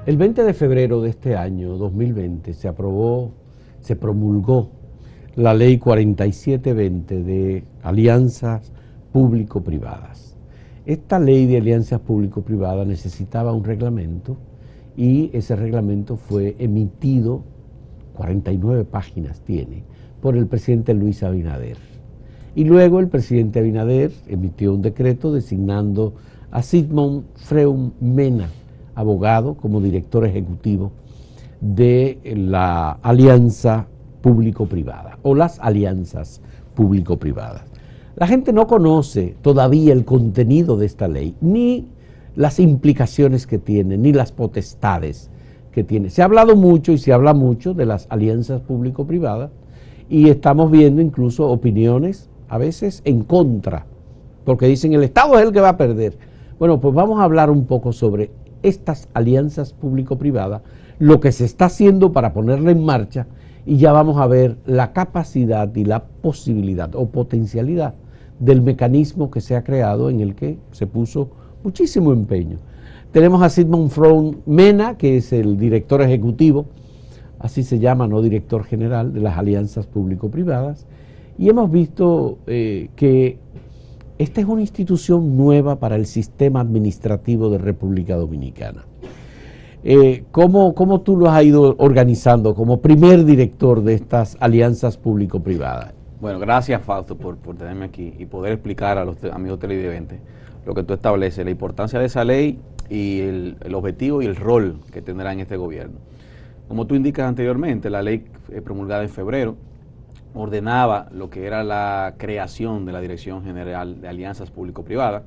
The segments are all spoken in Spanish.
El 20 de febrero de este año, 2020, se promulgó la ley 4720 de alianzas público-privadas. Esta ley de alianzas público-privadas necesitaba un reglamento y ese reglamento fue emitido, 49 páginas tiene, por el presidente Luis Abinader. Y luego el presidente Abinader emitió un decreto designando a Sigmund Freud Mena, abogado, como director ejecutivo de la alianza público-privada o las alianzas público-privadas. La gente no conoce todavía el contenido de esta ley, ni las implicaciones que tiene, ni las potestades que tiene. Se ha hablado mucho y se habla mucho de las alianzas público-privadas y estamos viendo incluso opiniones a veces en contra, porque dicen el Estado es el que va a perder. Bueno, pues vamos a hablar un poco sobre estas alianzas público-privadas, lo que se está haciendo para ponerla en marcha y ya vamos a ver la capacidad y la posibilidad o potencialidad del mecanismo que se ha creado en el que se puso muchísimo empeño. Tenemos a Sigmund Freud Mena, que es el director ejecutivo, así se llama, no director general, de las alianzas público-privadas, y hemos visto que esta es una institución nueva para el sistema administrativo de República Dominicana. ¿Cómo tú lo has ido organizando como primer director de estas alianzas público-privadas? Bueno, gracias Fausto por tenerme aquí y poder explicar a los amigos televidentes lo que tú estableces, la importancia de esa ley y el objetivo y el rol que tendrá en este gobierno. Como tú indicas anteriormente, la ley promulgada en febrero ordenaba lo que era la creación de la Dirección General de Alianzas Público-Privadas.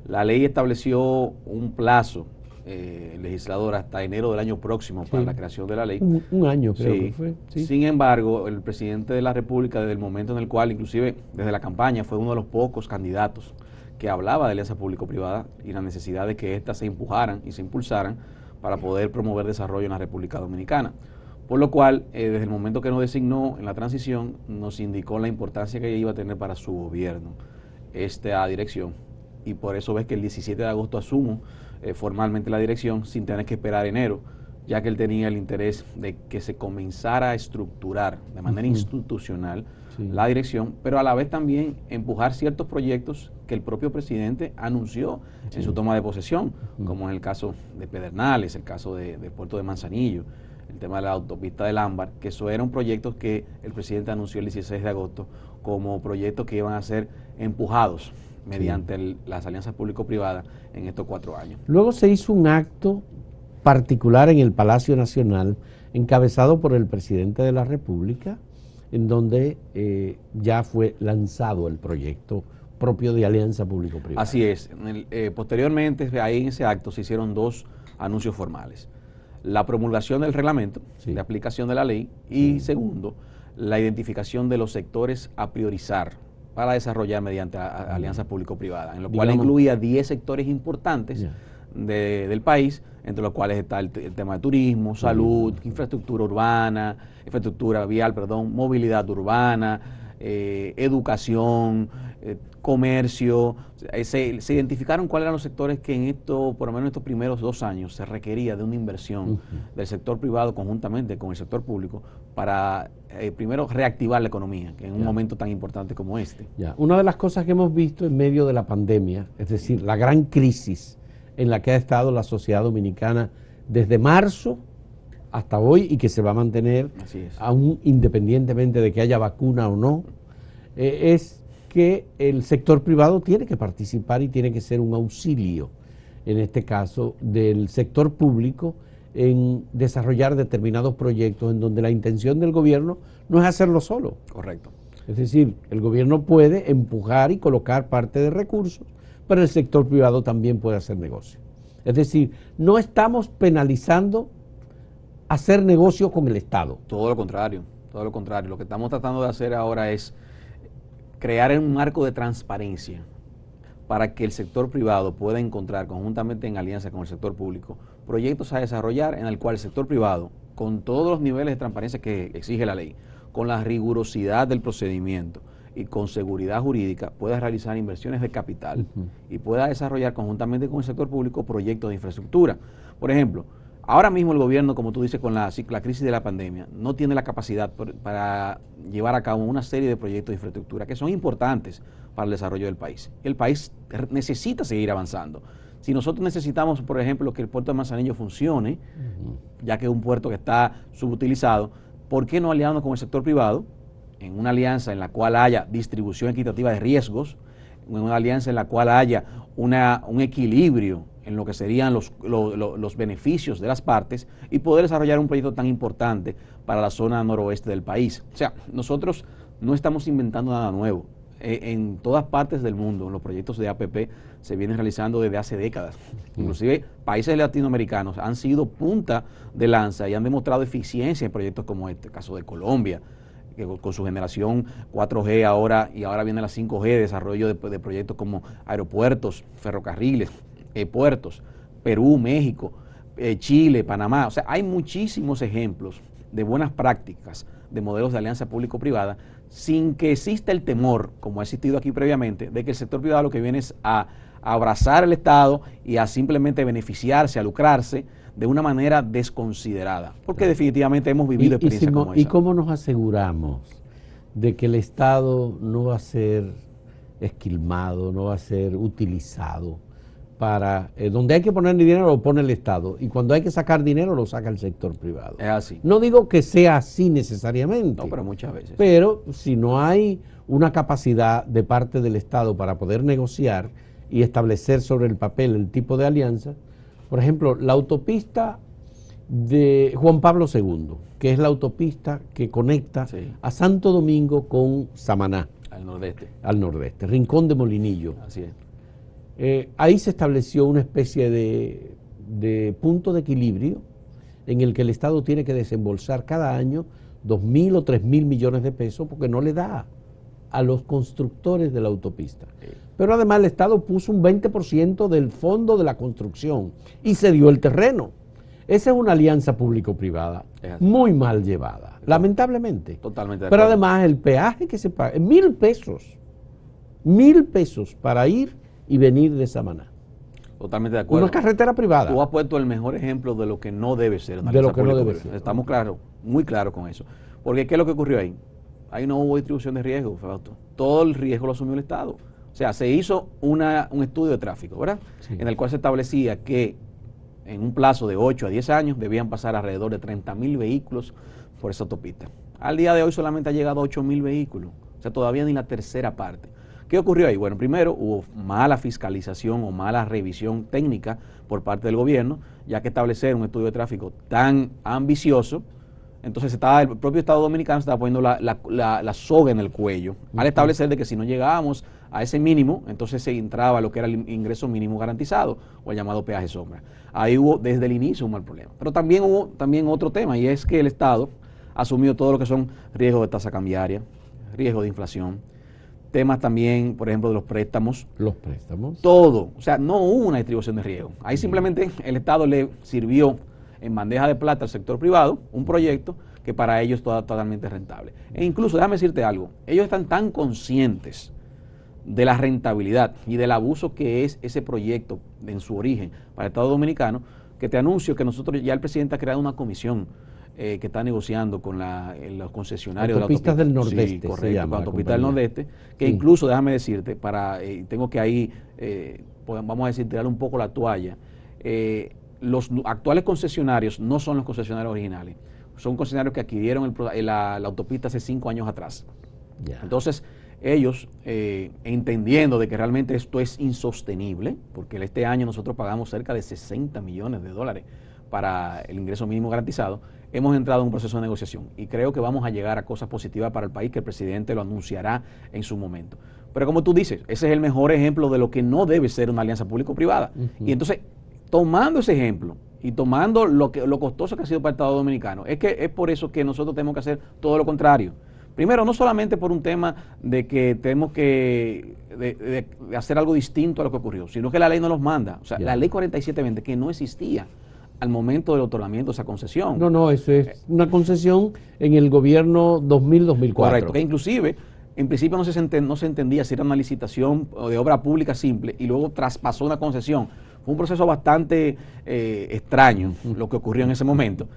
La ley estableció un plazo legislador hasta enero del año próximo para la creación de la ley. Un año creo que fue. Sí. Sin embargo, el presidente de la República, desde el momento en el cual, inclusive desde la campaña, fue uno de los pocos candidatos que hablaba de alianza público-privada y la necesidad de que éstas se empujaran y se impulsaran para poder promover desarrollo en la República Dominicana. Por lo cual, desde el momento que nos designó en la transición, nos indicó la importancia que iba a tener para su gobierno esta dirección. Y por eso ves que el 17 de agosto asumo formalmente la dirección sin tener que esperar enero, ya que él tenía el interés de que se comenzara a estructurar de manera institucional la dirección, pero a la vez también empujar ciertos proyectos que el propio presidente anunció en su toma de posesión, como en el caso de Pedernales, el caso del puerto de Manzanillo, el tema de la autopista del Ámbar, que eso eran proyectos que el presidente anunció el 16 de agosto como proyectos que iban a ser empujados mediante las alianzas público-privadas en estos 4 años. Luego se hizo un acto particular en el Palacio Nacional, encabezado por el presidente de la República, en donde ya fue lanzado el proyecto propio de alianza público-privada. Así es. Posteriormente, ahí en ese acto se hicieron 2 anuncios formales. La promulgación del reglamento de aplicación de la ley y segundo, la identificación de los sectores a priorizar para desarrollar mediante alianzas público-privadas, en lo cual incluía 10 sectores importantes del país, entre los cuales está el tema de turismo, salud, infraestructura vial, movilidad urbana, educación, comercio. Se identificaron cuáles eran los sectores que por lo menos en estos primeros 2 años se requería de una inversión del sector privado conjuntamente con el sector público para primero reactivar la economía, que en un momento tan importante como este. Una de las cosas que hemos visto en medio de la pandemia, es decir, la gran crisis en la que ha estado la sociedad dominicana desde marzo hasta hoy y que se va a mantener aún independientemente de que haya vacuna o no, es que el sector privado tiene que participar y tiene que ser un auxilio, en este caso, del sector público en desarrollar determinados proyectos en donde la intención del gobierno no es hacerlo solo. Correcto. Es decir, el gobierno puede empujar y colocar parte de recursos, pero el sector privado también puede hacer negocio. Es decir, no estamos penalizando hacer negocio con el Estado. Todo lo contrario, todo lo contrario. Lo que estamos tratando de hacer ahora es crear un marco de transparencia para que el sector privado pueda encontrar conjuntamente en alianza con el sector público proyectos a desarrollar en el cual el sector privado, con todos los niveles de transparencia que exige la ley, con la rigurosidad del procedimiento y con seguridad jurídica, pueda realizar inversiones de capital y pueda desarrollar conjuntamente con el sector público proyectos de infraestructura. Por ejemplo, Ahora mismo el gobierno, como tú dices, con la crisis de la pandemia, no tiene la capacidad para llevar a cabo una serie de proyectos de infraestructura que son importantes para el desarrollo del país. El país necesita seguir avanzando. Si nosotros necesitamos, por ejemplo, que el puerto de Manzanillo funcione, ya que es un puerto que está subutilizado, ¿por qué no aliarnos con el sector privado en una alianza en la cual haya distribución equitativa de riesgos, en una alianza en la cual haya un equilibrio en lo que serían los beneficios de las partes y poder desarrollar un proyecto tan importante para la zona noroeste del país? O sea, nosotros no estamos inventando nada nuevo. En todas partes del mundo, los proyectos de APP se vienen realizando desde hace décadas. Inclusive países latinoamericanos han sido punta de lanza y han demostrado eficiencia en proyectos como este, el caso de Colombia, que con su generación 4G ahora, y ahora viene la 5G, desarrollo de proyectos como aeropuertos, ferrocarriles, puertos, Perú, México, Chile, Panamá. O sea, hay muchísimos ejemplos de buenas prácticas de modelos de alianza público-privada sin que exista el temor, como ha existido aquí previamente, de que el sector privado lo que viene es a abrazar al Estado y a simplemente beneficiarse, a lucrarse de una manera desconsiderada, porque definitivamente hemos vivido experiencias como esa. ¿Y cómo nos aseguramos de que el Estado no va a ser esquilmado, no va a ser utilizado para, donde hay que poner dinero lo pone el Estado y cuando hay que sacar dinero lo saca el sector privado? Es así. No digo que sea así necesariamente. No, pero muchas veces. Pero si no hay una capacidad de parte del Estado para poder negociar y establecer sobre el papel el tipo de alianza, por ejemplo, la autopista de Juan Pablo II, que es la autopista que conecta a Santo Domingo con Samaná. Al nordeste. Al nordeste, Rincón de Molinillo. Así es. Ahí se estableció una especie de punto de equilibrio en el que el Estado tiene que desembolsar cada año 2.000 o 3.000 millones de pesos porque no le da a los constructores de la autopista. Pero además el Estado puso un 20% del fondo de la construcción y se dio el terreno. Esa es una alianza público-privada muy mal llevada, lamentablemente. Totalmente de Pero acuerdo. además el peaje que se paga, 1.000 pesos. 1.000 pesos para ir y venir de Samaná. Totalmente de acuerdo. Una carretera privada. Tú has puesto el mejor ejemplo de lo que no debe ser una De lo alianza que no debe público-privada. ser. Estamos claros, muy claros con eso. Porque ¿qué es lo que ocurrió ahí? Ahí no hubo distribución de riesgo, Fausto. Todo el riesgo lo asumió el Estado. O sea, se hizo un estudio de tráfico, ¿verdad? Sí. En el cual se establecía que en un plazo de 8 a 10 años debían pasar alrededor de 30.000 vehículos por esa autopista. Al día de hoy solamente ha llegado a 8.000 vehículos. O sea, todavía ni la tercera parte. ¿Qué ocurrió ahí? Bueno, primero hubo mala fiscalización o mala revisión técnica por parte del gobierno, ya que establecer un estudio de tráfico tan ambicioso, entonces el propio Estado Dominicano estaba poniendo la soga en el cuello, al establecer de que si no llegábamos a ese mínimo, entonces se entraba lo que era el ingreso mínimo garantizado o el llamado peaje sombra. Ahí hubo desde el inicio un mal problema. Pero también hubo otro tema, y es que el Estado asumió todo lo que son riesgos de tasa cambiaria, riesgos de inflación, temas también, por ejemplo, de los préstamos. Los préstamos. Todo. O sea, no hubo una distribución de riesgo. Ahí simplemente el Estado le sirvió en bandeja de plata al sector privado un proyecto que para ellos es totalmente rentable. E incluso, déjame decirte algo, ellos están tan conscientes de la rentabilidad y del abuso que es ese proyecto en su origen para el Estado Dominicano, que te anuncio que nosotros, ya el presidente ha creado una comisión que está negociando con los concesionarios Autopistas de la del Nordeste. Sí, correcto, con la autopista del compañía. Nordeste, que Sí. incluso, déjame decirte, tengo que ahí, vamos a decir, tirar un poco la toalla. Los actuales concesionarios no son los concesionarios originales, son concesionarios que adquirieron la autopista hace 5 años atrás. Ya. Entonces, ellos, entendiendo de que realmente esto es insostenible, porque este año nosotros pagamos cerca de 60 millones de dólares para el ingreso mínimo garantizado, hemos entrado en un proceso de negociación y creo que vamos a llegar a cosas positivas para el país, que el presidente lo anunciará en su momento. Pero como tú dices, ese es el mejor ejemplo de lo que no debe ser una alianza público-privada. Y entonces, tomando ese ejemplo y tomando lo costoso que ha sido para el Estado Dominicano, es por eso que nosotros tenemos que hacer todo lo contrario. Primero, no solamente por un tema de que tenemos que de hacer algo distinto a lo que ocurrió, sino que la ley no los manda. O sea, la ley 4720, que no existía al momento del otorgamiento de esa concesión. No, eso es una concesión en el gobierno 2000-2004. Correcto, que inclusive, en principio no se entendía si era una licitación de obra pública simple y luego traspasó una concesión. Fue un proceso bastante extraño lo que ocurrió en ese momento,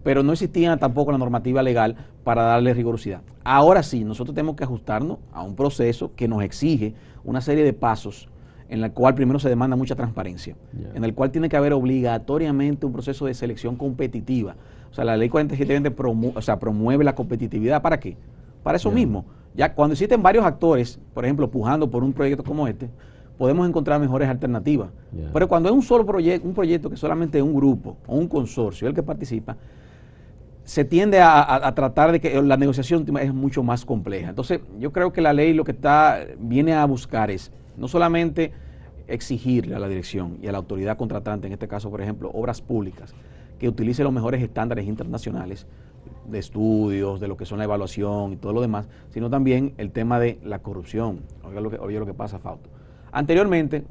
pero no existía tampoco la normativa legal para darle rigurosidad. Ahora sí, nosotros tenemos que ajustarnos a un proceso que nos exige una serie de pasos en el cual primero se demanda mucha transparencia, en el cual tiene que haber obligatoriamente un proceso de selección competitiva. O sea, la ley 4720 promueve la competitividad. ¿Para qué? Para eso mismo. Ya cuando existen varios actores, por ejemplo, pujando por un proyecto como este, podemos encontrar mejores alternativas. Pero cuando es un solo proyecto, un proyecto que solamente un grupo o un consorcio el que participa, se tiende a tratar de que la negociación es mucho más compleja. Entonces, yo creo que la ley lo que viene a buscar es no solamente exigirle a la dirección y a la autoridad contratante, en este caso, por ejemplo, obras públicas, que utilice los mejores estándares internacionales de estudios, de lo que son la evaluación y todo lo demás, sino también el tema de la corrupción. Oye lo que pasa, Fausto. Anteriormente,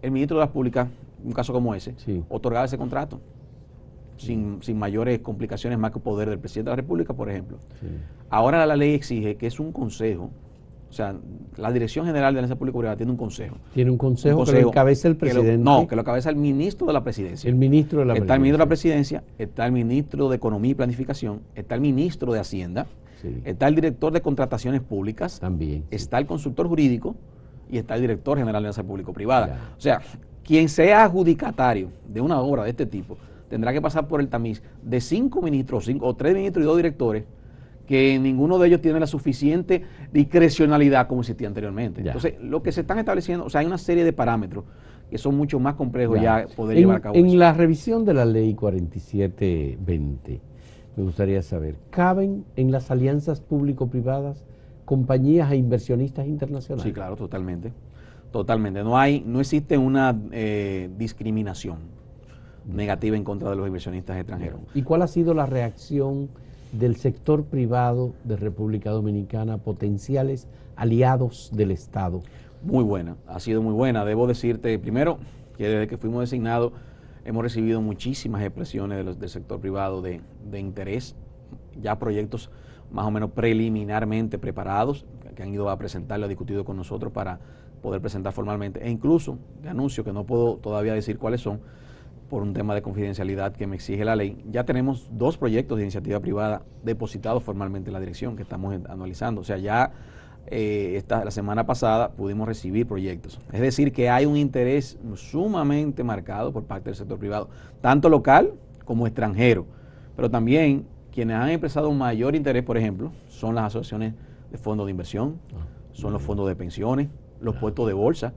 el ministro de las Públicas, un caso como ese, otorgaba ese contrato sin mayores complicaciones más que poder del presidente de la República, por ejemplo. Ahora la ley exige que es un consejo. O sea, la Dirección General de Alianza Público-Privada tiene un consejo. Tiene un consejo que lo encabeza el presidente. Que lo encabeza el ministro de la Presidencia. El ministro de la Presidencia. Está el ministro de la Presidencia, está el ministro de Economía y Planificación, está el ministro de Hacienda, está el director de Contrataciones Públicas, también, está el consultor jurídico y está el director general de Alianza Público-Privada. O sea, quien sea adjudicatario de una obra de este tipo tendrá que pasar por el tamiz de 5 ministros o 3 ministros y 2 directores, que ninguno de ellos tiene la suficiente discrecionalidad como existía anteriormente. Entonces, lo que se están estableciendo, o sea, hay una serie de parámetros que son mucho más complejos ya poder llevar a cabo. En la revisión de la ley 4720, me gustaría saber, ¿caben en las alianzas público-privadas compañías e inversionistas internacionales? Sí, claro, totalmente. Totalmente. No existe una discriminación negativa en contra de los inversionistas extranjeros. ¿Y cuál ha sido la reacción del sector privado de República Dominicana, potenciales aliados del Estado? Muy buena, ha sido muy buena. Debo decirte primero que desde que fuimos designados hemos recibido muchísimas expresiones del sector privado de interés, ya proyectos más o menos preliminarmente preparados, que han ido a presentarlo, a discutido con nosotros para poder presentar formalmente, e incluso de anuncios que no puedo todavía decir cuáles son, por un tema de confidencialidad que me exige la ley. Ya tenemos 2 proyectos de iniciativa privada depositados formalmente en la dirección que estamos analizando. O sea, ya la semana pasada pudimos recibir proyectos. Es decir, que hay un interés sumamente marcado por parte del sector privado, tanto local como extranjero. Pero también quienes han expresado un mayor interés, por ejemplo, son las asociaciones de fondos de inversión, son los fondos de pensiones, los puestos de bolsa,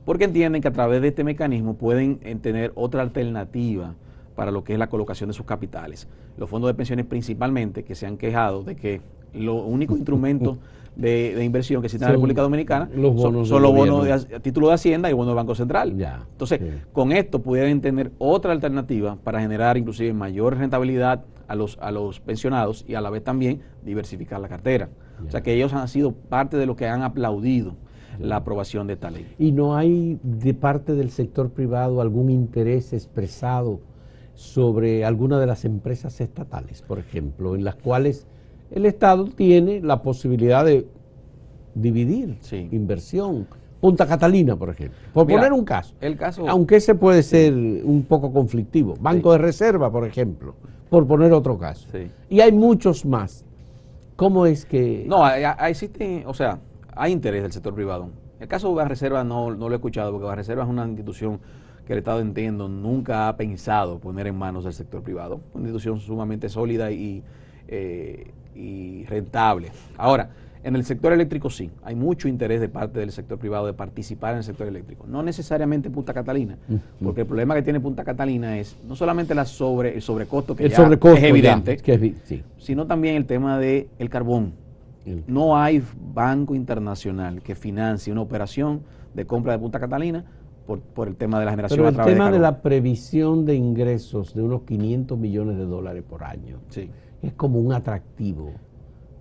porque entienden que a través de este mecanismo pueden tener otra alternativa para lo que es la colocación de sus capitales. Los fondos de pensiones principalmente, que se han quejado de que los únicos instrumentos de inversión que existen en la República Dominicana son los bonos de título de Hacienda y bonos del Banco Central. Entonces, con esto pudieran tener otra alternativa para generar inclusive mayor rentabilidad a los pensionados y a la vez también diversificar la cartera. O sea que ellos han sido parte de lo que han aplaudido la aprobación de esta ley. ¿Y no hay de parte del sector privado algún interés expresado sobre alguna de las empresas estatales, por ejemplo, en las cuales el Estado tiene la posibilidad de dividir inversión? Punta Catalina, por ejemplo, por poner un caso. Aunque ese puede ser un poco conflictivo. Banco de Reserva, por ejemplo, por poner otro caso. Y hay muchos más. ¿Cómo es que...? No, existe, o sea, hay interés del sector privado. El caso de Banreserva no lo he escuchado, porque Banreserva es una institución que el Estado, entiendo, nunca ha pensado poner en manos del sector privado. Una institución sumamente sólida y rentable. Ahora, en el sector eléctrico sí, hay mucho interés de parte del sector privado de participar en el sector eléctrico. No necesariamente Punta Catalina, porque el problema que tiene Punta Catalina es no solamente el sobrecosto, que es evidente, sino también el tema del carbón. No hay banco internacional que financie una operación de compra de Punta Catalina por el tema de la generación a través de carbón. Pero el tema de la previsión de ingresos de unos 500 millones de dólares por año es como un atractivo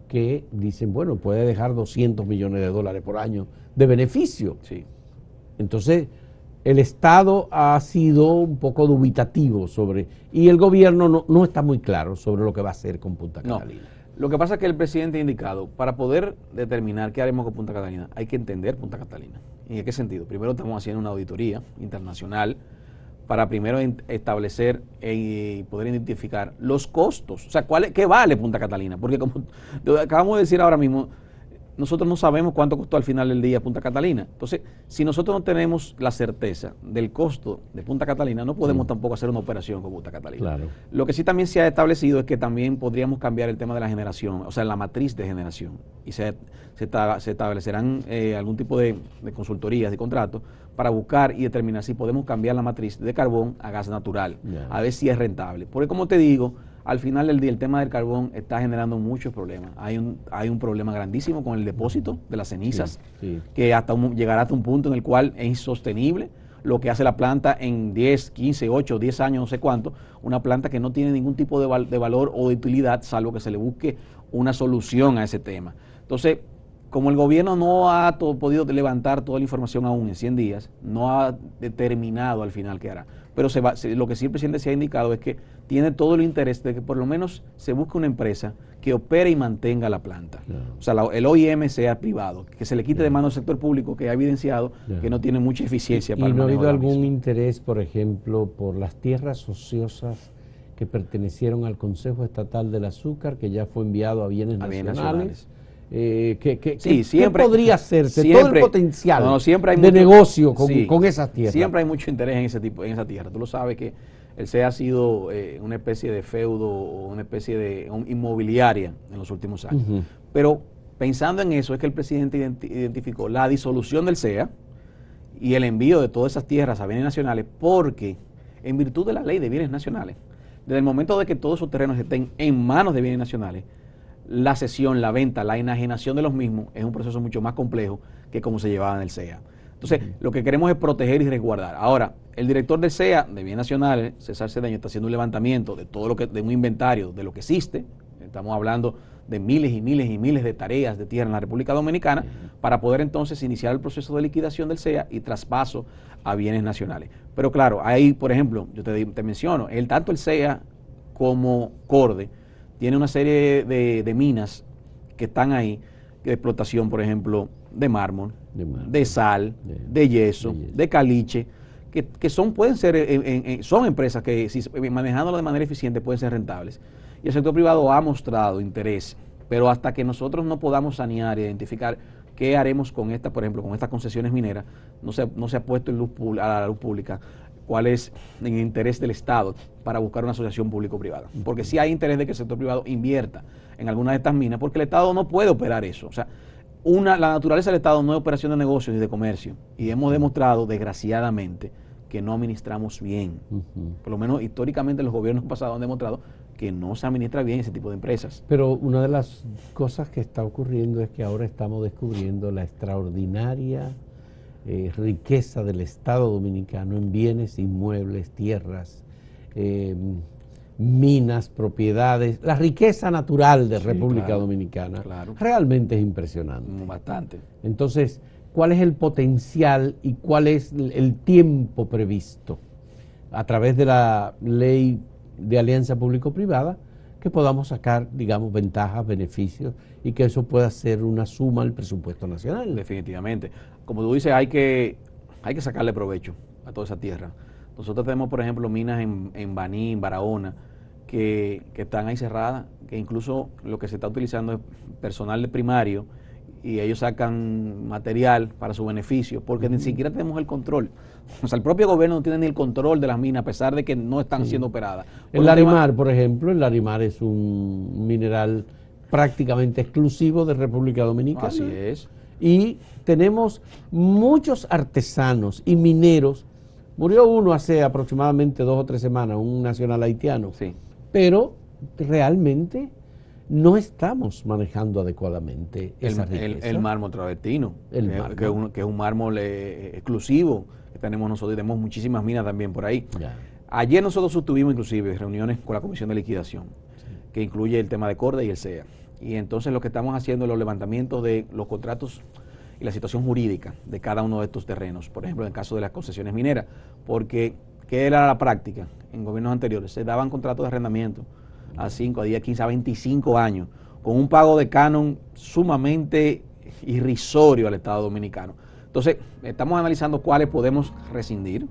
que dicen, bueno, puede dejar 200 millones de dólares por año de beneficio. Entonces, el Estado ha sido un poco dubitativo y el gobierno no está muy claro sobre lo que va a hacer con Punta Catalina. Lo que pasa es que el presidente ha indicado, para poder determinar qué haremos con Punta Catalina, hay que entender Punta Catalina. ¿Y en qué sentido? Primero estamos haciendo una auditoría internacional para primero establecer y poder identificar los costos, o sea, ¿qué vale Punta Catalina? Porque como acabamos de decir ahora mismo, nosotros no sabemos cuánto costó al final del día Punta Catalina. Entonces, si nosotros no tenemos la certeza del costo de Punta Catalina, no podemos tampoco hacer una operación con Punta Catalina. Claro. Lo que sí también se ha establecido es que también podríamos cambiar el tema de la generación, o sea, la matriz de generación. Y se establecerán algún tipo de consultorías, de contratos, para buscar y determinar si podemos cambiar la matriz de carbón a gas natural, a ver si es rentable. Porque como te digo, al final del día el tema del carbón está generando muchos problemas. Hay un problema grandísimo con el depósito de las cenizas, que llegará hasta un punto en el cual es insostenible lo que hace la planta en 10, 15, 8, 10 años, no sé cuánto, una planta que no tiene ningún tipo de valor o de utilidad, salvo que se le busque una solución a ese tema. Entonces, como el gobierno no ha podido levantar toda la información aún en 100 días, no ha determinado al final qué hará. Pero lo que sí el presidente se ha indicado es que tiene todo el interés de que por lo menos se busque una empresa que opere y mantenga la planta. O sea, el OIM sea privado, que se le quite de mano al sector público, que ha evidenciado que no tiene mucha eficiencia para el manejo. ¿Y no ha habido algún interés, por ejemplo, por las tierras ociosas que pertenecieron al Consejo Estatal del Azúcar, que ya fue enviado a bienes nacionales? Siempre podría hacerse todo el potencial de negocio con esas tierras. Siempre hay mucho interés en esa tierra. Tú lo sabes que el CEA ha sido una especie de feudo o una especie de inmobiliaria en los últimos años. Pero pensando en eso es que el presidente identificó la disolución del CEA y el envío de todas esas tierras a bienes nacionales, porque en virtud de la ley de bienes nacionales, desde el momento de que todos esos terrenos estén en manos de bienes nacionales, la cesión, la venta, la enajenación de los mismos es un proceso mucho más complejo que como se llevaba en el CEA. Entonces, lo que queremos es proteger y resguardar. Ahora, el director del CEA, de Bienes Nacionales, César Cedeño, está haciendo un levantamiento de todo de un inventario de lo que existe. Estamos hablando de miles y miles y miles de tareas de tierra en la República Dominicana para poder entonces iniciar el proceso de liquidación del CEA y traspaso a bienes nacionales. Pero claro, ahí, por ejemplo, yo te menciono, tanto el CEA como CORDE tiene una serie de minas que están ahí, de explotación, por ejemplo, de mármol, de sal, de yeso, de caliche, que pueden ser, son empresas que si manejándolo de manera eficiente pueden ser rentables. Y el sector privado ha mostrado interés, pero hasta que nosotros no podamos sanear e identificar qué haremos con por ejemplo, con estas concesiones mineras, no se ha puesto a la luz pública cuál es el interés del Estado para buscar una asociación público-privada. Porque sí hay interés de que el sector privado invierta en alguna de estas minas, porque el Estado no puede operar eso. O sea, la naturaleza del Estado no es operación de negocios y de comercio. Y hemos demostrado, desgraciadamente, que no administramos bien. Por lo menos históricamente los gobiernos pasados han demostrado que no se administra bien ese tipo de empresas. Pero una de las cosas que está ocurriendo es que ahora estamos descubriendo la extraordinaria riqueza del Estado Dominicano en bienes, inmuebles, tierras, minas, propiedades. La riqueza natural de República Dominicana realmente es impresionante. Bastante. Entonces, ¿cuál es el potencial y cuál es el tiempo previsto a través de la ley de alianza público-privada que podamos sacar, digamos, ventajas, beneficios y que eso pueda ser una suma al presupuesto nacional? Definitivamente. Como tú dices, hay que sacarle provecho a toda esa tierra. Nosotros tenemos, por ejemplo, minas en Baní, en Barahona, que están ahí cerradas, que incluso lo que se está utilizando es personal de primario y ellos sacan material para su beneficio, porque ni siquiera tenemos el control. O sea, el propio gobierno no tiene ni el control de las minas, a pesar de que no están siendo operadas. El Larimar, por ejemplo, el Larimar es un mineral prácticamente exclusivo de República Dominicana. Así es. Y tenemos muchos artesanos y mineros. Murió uno hace aproximadamente 2 o 3 semanas, un nacional haitiano. Sí. Pero realmente no estamos manejando adecuadamente esa riqueza. El mármol travertino, que es un mármol exclusivo que tenemos nosotros, y tenemos muchísimas minas también por ahí. Ayer nosotros sostuvimos inclusive reuniones con la Comisión de Liquidación, que incluye el tema de CORDE y el CEA. Y entonces lo que estamos haciendo es los levantamientos de los contratos y la situación jurídica de cada uno de estos terrenos. Por ejemplo, en el caso de las concesiones mineras, porque ¿qué era la práctica? En gobiernos anteriores se daban contratos de arrendamiento a 5, a 10, 15, a 25 años, con un pago de canon sumamente irrisorio al Estado Dominicano. Entonces, estamos analizando cuáles podemos rescindir,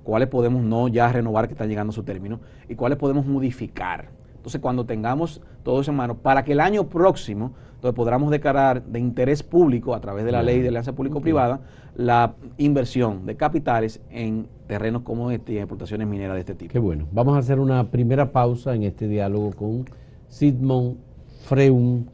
cuáles podemos no ya renovar que están llegando a su término y cuáles podemos modificar. Entonces, cuando tengamos todo eso en mano, para que el año próximo entonces podamos declarar de interés público a través de la ley de alianza público-privada la inversión de capitales en terrenos como este y en explotaciones mineras de este tipo. Qué bueno. Vamos a hacer una primera pausa en este diálogo con Sigmund Freund,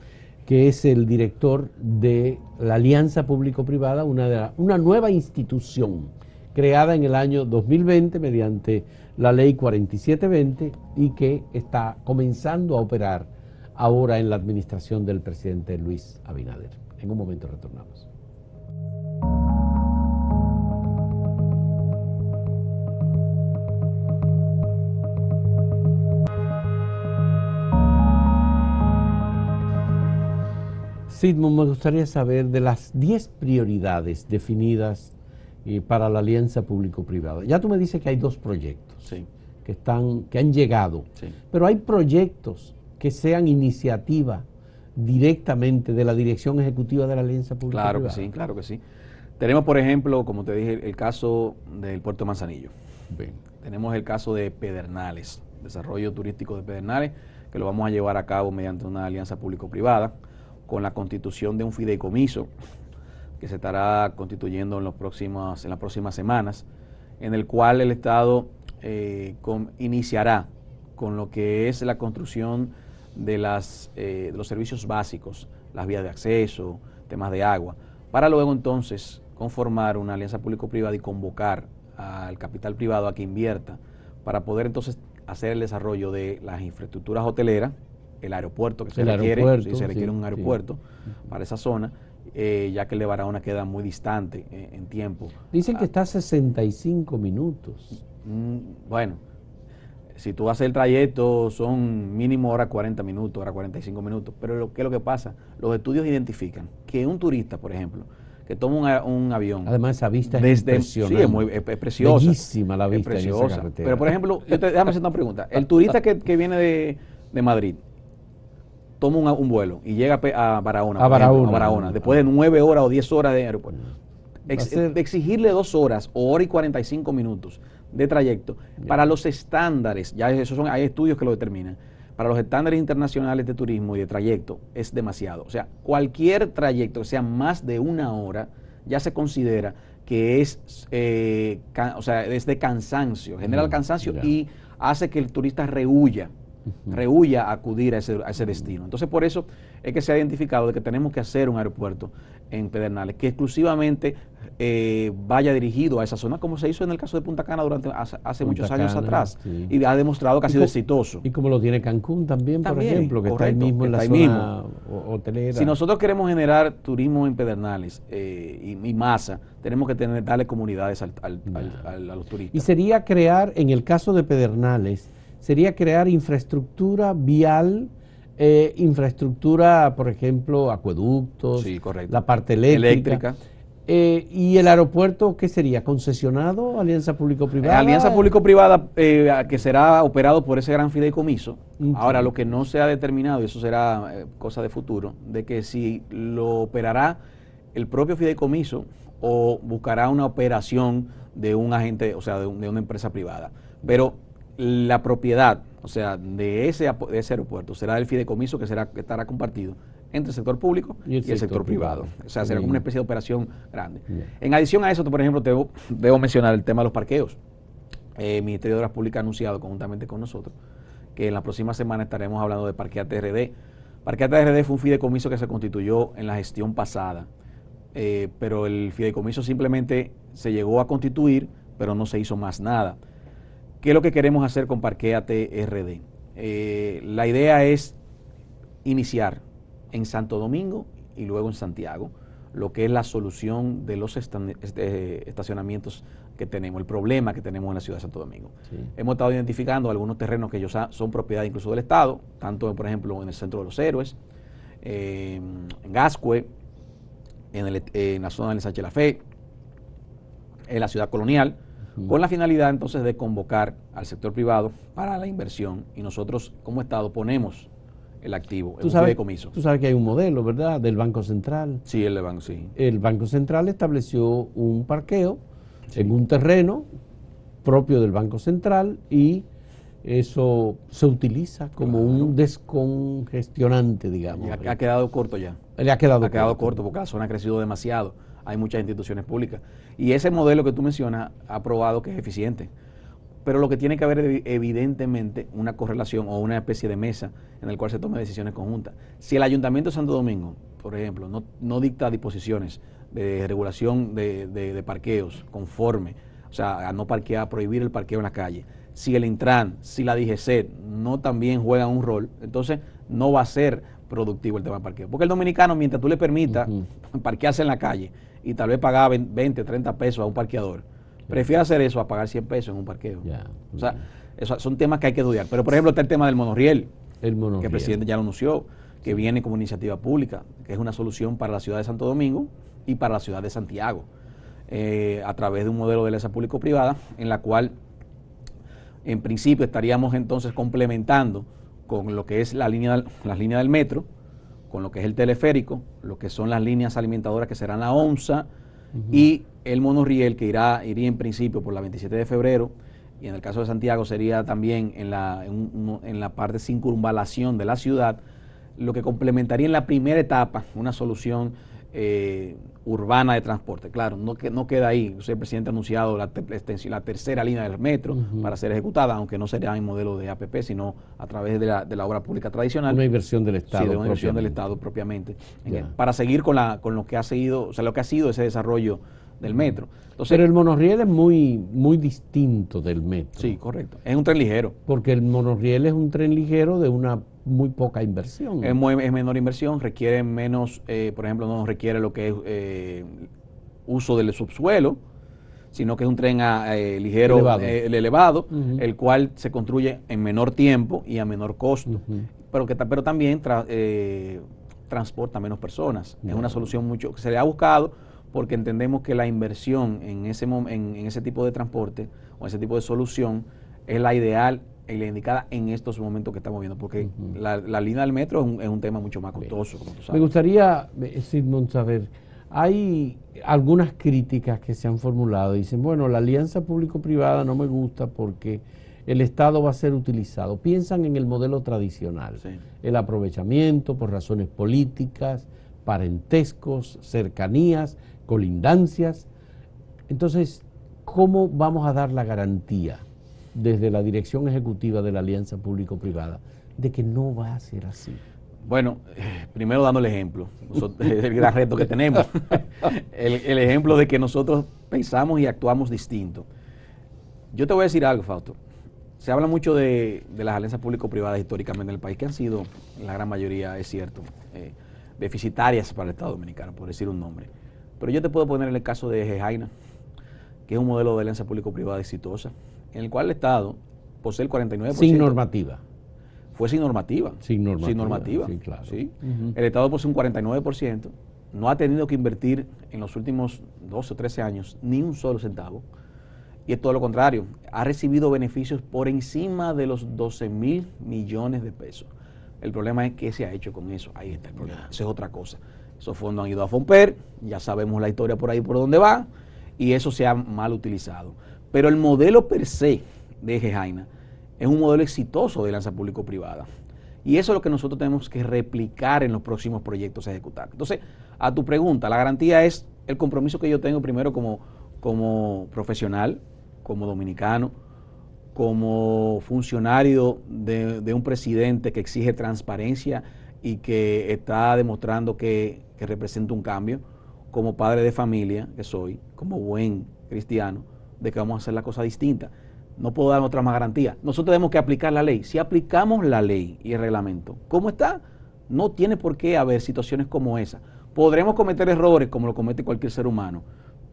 que es el director de la Alianza Público-Privada, una nueva institución creada en el año 2020 mediante la ley 4720 y que está comenzando a operar ahora en la administración del presidente Luis Abinader. En un momento retornamos. Sigmund, me gustaría saber de las 10 prioridades definidas para la alianza público-privada. Ya tú me dices que hay 2 proyectos que han llegado, pero hay proyectos que sean iniciativa directamente de la dirección ejecutiva de la alianza público-privada. Claro que sí. Tenemos, por ejemplo, como te dije, el caso del Puerto de Manzanillo. Bien. Tenemos el caso de Pedernales, desarrollo turístico de Pedernales, que lo vamos a llevar a cabo mediante una alianza público-privada, con la constitución de un fideicomiso que se estará constituyendo en las próximas semanas, en el cual el Estado iniciará con lo que es la construcción de los servicios básicos, las vías de acceso, temas de agua, para luego entonces conformar una alianza público-privada y convocar al capital privado a que invierta para poder entonces hacer el desarrollo de las infraestructuras hoteleras, el aeropuerto que se requiere, se requiere un aeropuerto para esa zona, ya que el de Barahona queda muy distante en tiempo. Dicen que está a 65 minutos. Bueno, si tú haces el trayecto son mínimo hora 40 minutos, hora 45 minutos, pero ¿qué es lo que pasa? Los estudios identifican que un turista, por ejemplo, que toma un avión. Además, esa vista es impresionante. Sí, es preciosa. Bellísima la vista en esa carretera. Pero, por ejemplo, déjame hacer una pregunta. El turista que viene de Madrid, toma un vuelo y llega a Barahona. A Barahona, después de 9 horas o 10 horas de aeropuerto. Exigirle 2 horas o hora y 45 minutos de trayecto para los estándares, ya hay estudios que lo determinan, para los estándares internacionales de turismo y de trayecto es demasiado. O sea, cualquier trayecto que sea más de 1 hora ya se considera que es de cansancio, genera el cansancio y hace que el turista rehuya a acudir a ese destino. Entonces, por eso es que se ha identificado de que tenemos que hacer un aeropuerto en Pedernales que exclusivamente vaya dirigido a esa zona, como se hizo en el caso de Punta Cana hace muchos años atrás, y ha demostrado que ha sido exitoso. Y como lo tiene Cancún también, por ejemplo, que está ahí mismo en la zona hotelera. Si nosotros queremos generar turismo en Pedernales y masa, tenemos que darle comunidades a los turistas. Y sería crear, en el caso de Pedernales, sería crear infraestructura vial, infraestructura, por ejemplo, acueductos, la parte eléctrica. ¿Y el aeropuerto qué sería? ¿Concesionado? ¿Alianza público-privada? Alianza público-privada que será operado por ese gran fideicomiso. Ahora, lo que no se ha determinado, y eso será cosa de futuro, de que si lo operará el propio fideicomiso o buscará una operación de un agente, o sea, de una empresa privada. Pero la propiedad, o sea, de ese aeropuerto será del fideicomiso que estará compartido entre el sector público y el sector privado. O sea, será como una especie de operación grande. En adición a eso, por ejemplo, debo mencionar el tema de los parqueos. El Ministerio de Obras Públicas ha anunciado conjuntamente con nosotros que en la próxima semana estaremos hablando de Parquéate RD. Parquéate RD fue un fideicomiso que se constituyó en la gestión pasada, pero el fideicomiso simplemente se llegó a constituir, pero no se hizo más nada. ¿Qué es lo que queremos hacer con Parquéate RD? La idea es iniciar en Santo Domingo y luego en Santiago lo que es la solución de los estacionamientos que tenemos, el problema que tenemos en la ciudad de Santo Domingo. Hemos estado identificando algunos terrenos que ellos son propiedad incluso del Estado, tanto por ejemplo en el Centro de los Héroes, en Gascue, en la zona del Sánchez La Fe, en la ciudad colonial, con la finalidad entonces de convocar al sector privado para la inversión, y nosotros como Estado ponemos el activo, el fideicomiso. Tú sabes que hay un modelo, ¿verdad?, del Banco Central. Sí, el Banco, sí. El Banco Central estableció un parqueo en un terreno propio del Banco Central y eso se utiliza como un descongestionante, digamos. Ha quedado corto ya. Le ha quedado corto porque la zona ha crecido demasiado. Hay muchas instituciones públicas. Y ese modelo que tú mencionas ha probado que es eficiente. Pero lo que tiene que haber es evidentemente una correlación o una especie de mesa en el cual se tomen decisiones conjuntas. Si el Ayuntamiento de Santo Domingo, por ejemplo, no dicta disposiciones de regulación de parqueos conforme, o sea, a no parquear, a prohibir el parqueo en la calle, si el Intran, si la DGCET no también juegan un rol, entonces no va a ser productivo el tema del parqueo. Porque el dominicano, mientras tú le permitas parquearse en la calle y tal vez pagar 20, 30 pesos a un parqueador, prefiere hacer eso a pagar 100 pesos en un parqueo. O sea, esos son temas que hay que estudiar. Pero, por ejemplo, está el tema del monorriel, que el presidente ya lo anunció, que viene como iniciativa pública, que es una solución para la ciudad de Santo Domingo y para la ciudad de Santiago, a través de un modelo de alianza público-privada, en la cual, en principio, estaríamos entonces complementando con lo que es las líneas del metro, con lo que es el teleférico, lo que son las líneas alimentadoras que serán la ONSA, y el monorriel que iría en principio por la 27 de febrero, y en el caso de Santiago sería también en la parte circunvalación de la ciudad, lo que complementaría en la primera etapa una solución urbana de transporte. Claro, no queda ahí. El presidente ha anunciado la tercera línea del metro para ser ejecutada, aunque no sería en modelo de APP, sino a través de la obra pública tradicional. Una inversión del Estado. Sí, de una inversión del Estado propiamente. Para seguir con lo que ha seguido, o sea, lo que ha sido ese desarrollo del metro. Entonces, pero el monorriel es muy distinto del metro. Sí, correcto. Es un tren ligero. Porque el monorriel es un tren ligero de una muy poca inversión. Es menor inversión, requiere menos, por ejemplo, no requiere lo que es uso del subsuelo, sino que es un tren ligero, elevado, el cual se construye en menor tiempo y a menor costo, pero también transporta menos personas. Es una solución mucho que se le ha buscado, porque entendemos que la inversión en ese tipo de transporte o ese tipo de solución es la ideal y la indicada en estos momentos que estamos viendo, porque la línea del metro es un tema mucho más costoso, como tú sabes. Me gustaría, Sigmund, saber, hay algunas críticas que se han formulado, dicen, bueno, la alianza público-privada no me gusta porque el Estado va a ser utilizado. Piensan en el modelo tradicional, el aprovechamiento por razones políticas, parentescos, cercanías, colindancias. Entonces, ¿cómo vamos a dar la garantía desde la dirección ejecutiva de la alianza público-privada de que no va a ser así? Bueno, primero dando el ejemplo, el gran reto que tenemos, el ejemplo de que nosotros pensamos y actuamos distinto. Yo te voy a decir algo, Fausto. Se habla mucho de las alianzas público-privadas históricamente en el país, que han sido, la gran mayoría, es cierto, deficitarias para el Estado Dominicano, por decir un nombre. Pero yo te puedo poner el caso de Gejaina, que es un modelo de alianza público-privada exitosa, en el cual el Estado posee el 49%. Sin normativa. Fue sin normativa. Sin normativa. Sí, claro. ¿Sí? El Estado posee un 49%, no ha tenido que invertir en los últimos 12 o 13 años ni un solo centavo, y es todo lo contrario, ha recibido beneficios por encima de los 12.000 millones de pesos. El problema es qué se ha hecho con eso, ahí está el problema, eso es otra cosa. Esos fondos han ido a Fomper, ya sabemos la historia por ahí por donde va, y eso se ha mal utilizado. Pero el modelo per se de Gejaina es un modelo exitoso de alianza público-privada. Y eso es lo que nosotros tenemos que replicar en los próximos proyectos a ejecutar. Entonces, a tu pregunta, la garantía es el compromiso que yo tengo primero como profesional, como dominicano, como funcionario de un presidente que exige transparencia y que está demostrando que representa un cambio, como padre de familia que soy, como buen cristiano, de que vamos a hacer la cosa distinta. No puedo dar otra más garantía. Nosotros tenemos que aplicar la ley. Si aplicamos la ley y el reglamento, ¿cómo está? No tiene por qué haber situaciones como esa. Podremos cometer errores como lo comete cualquier ser humano,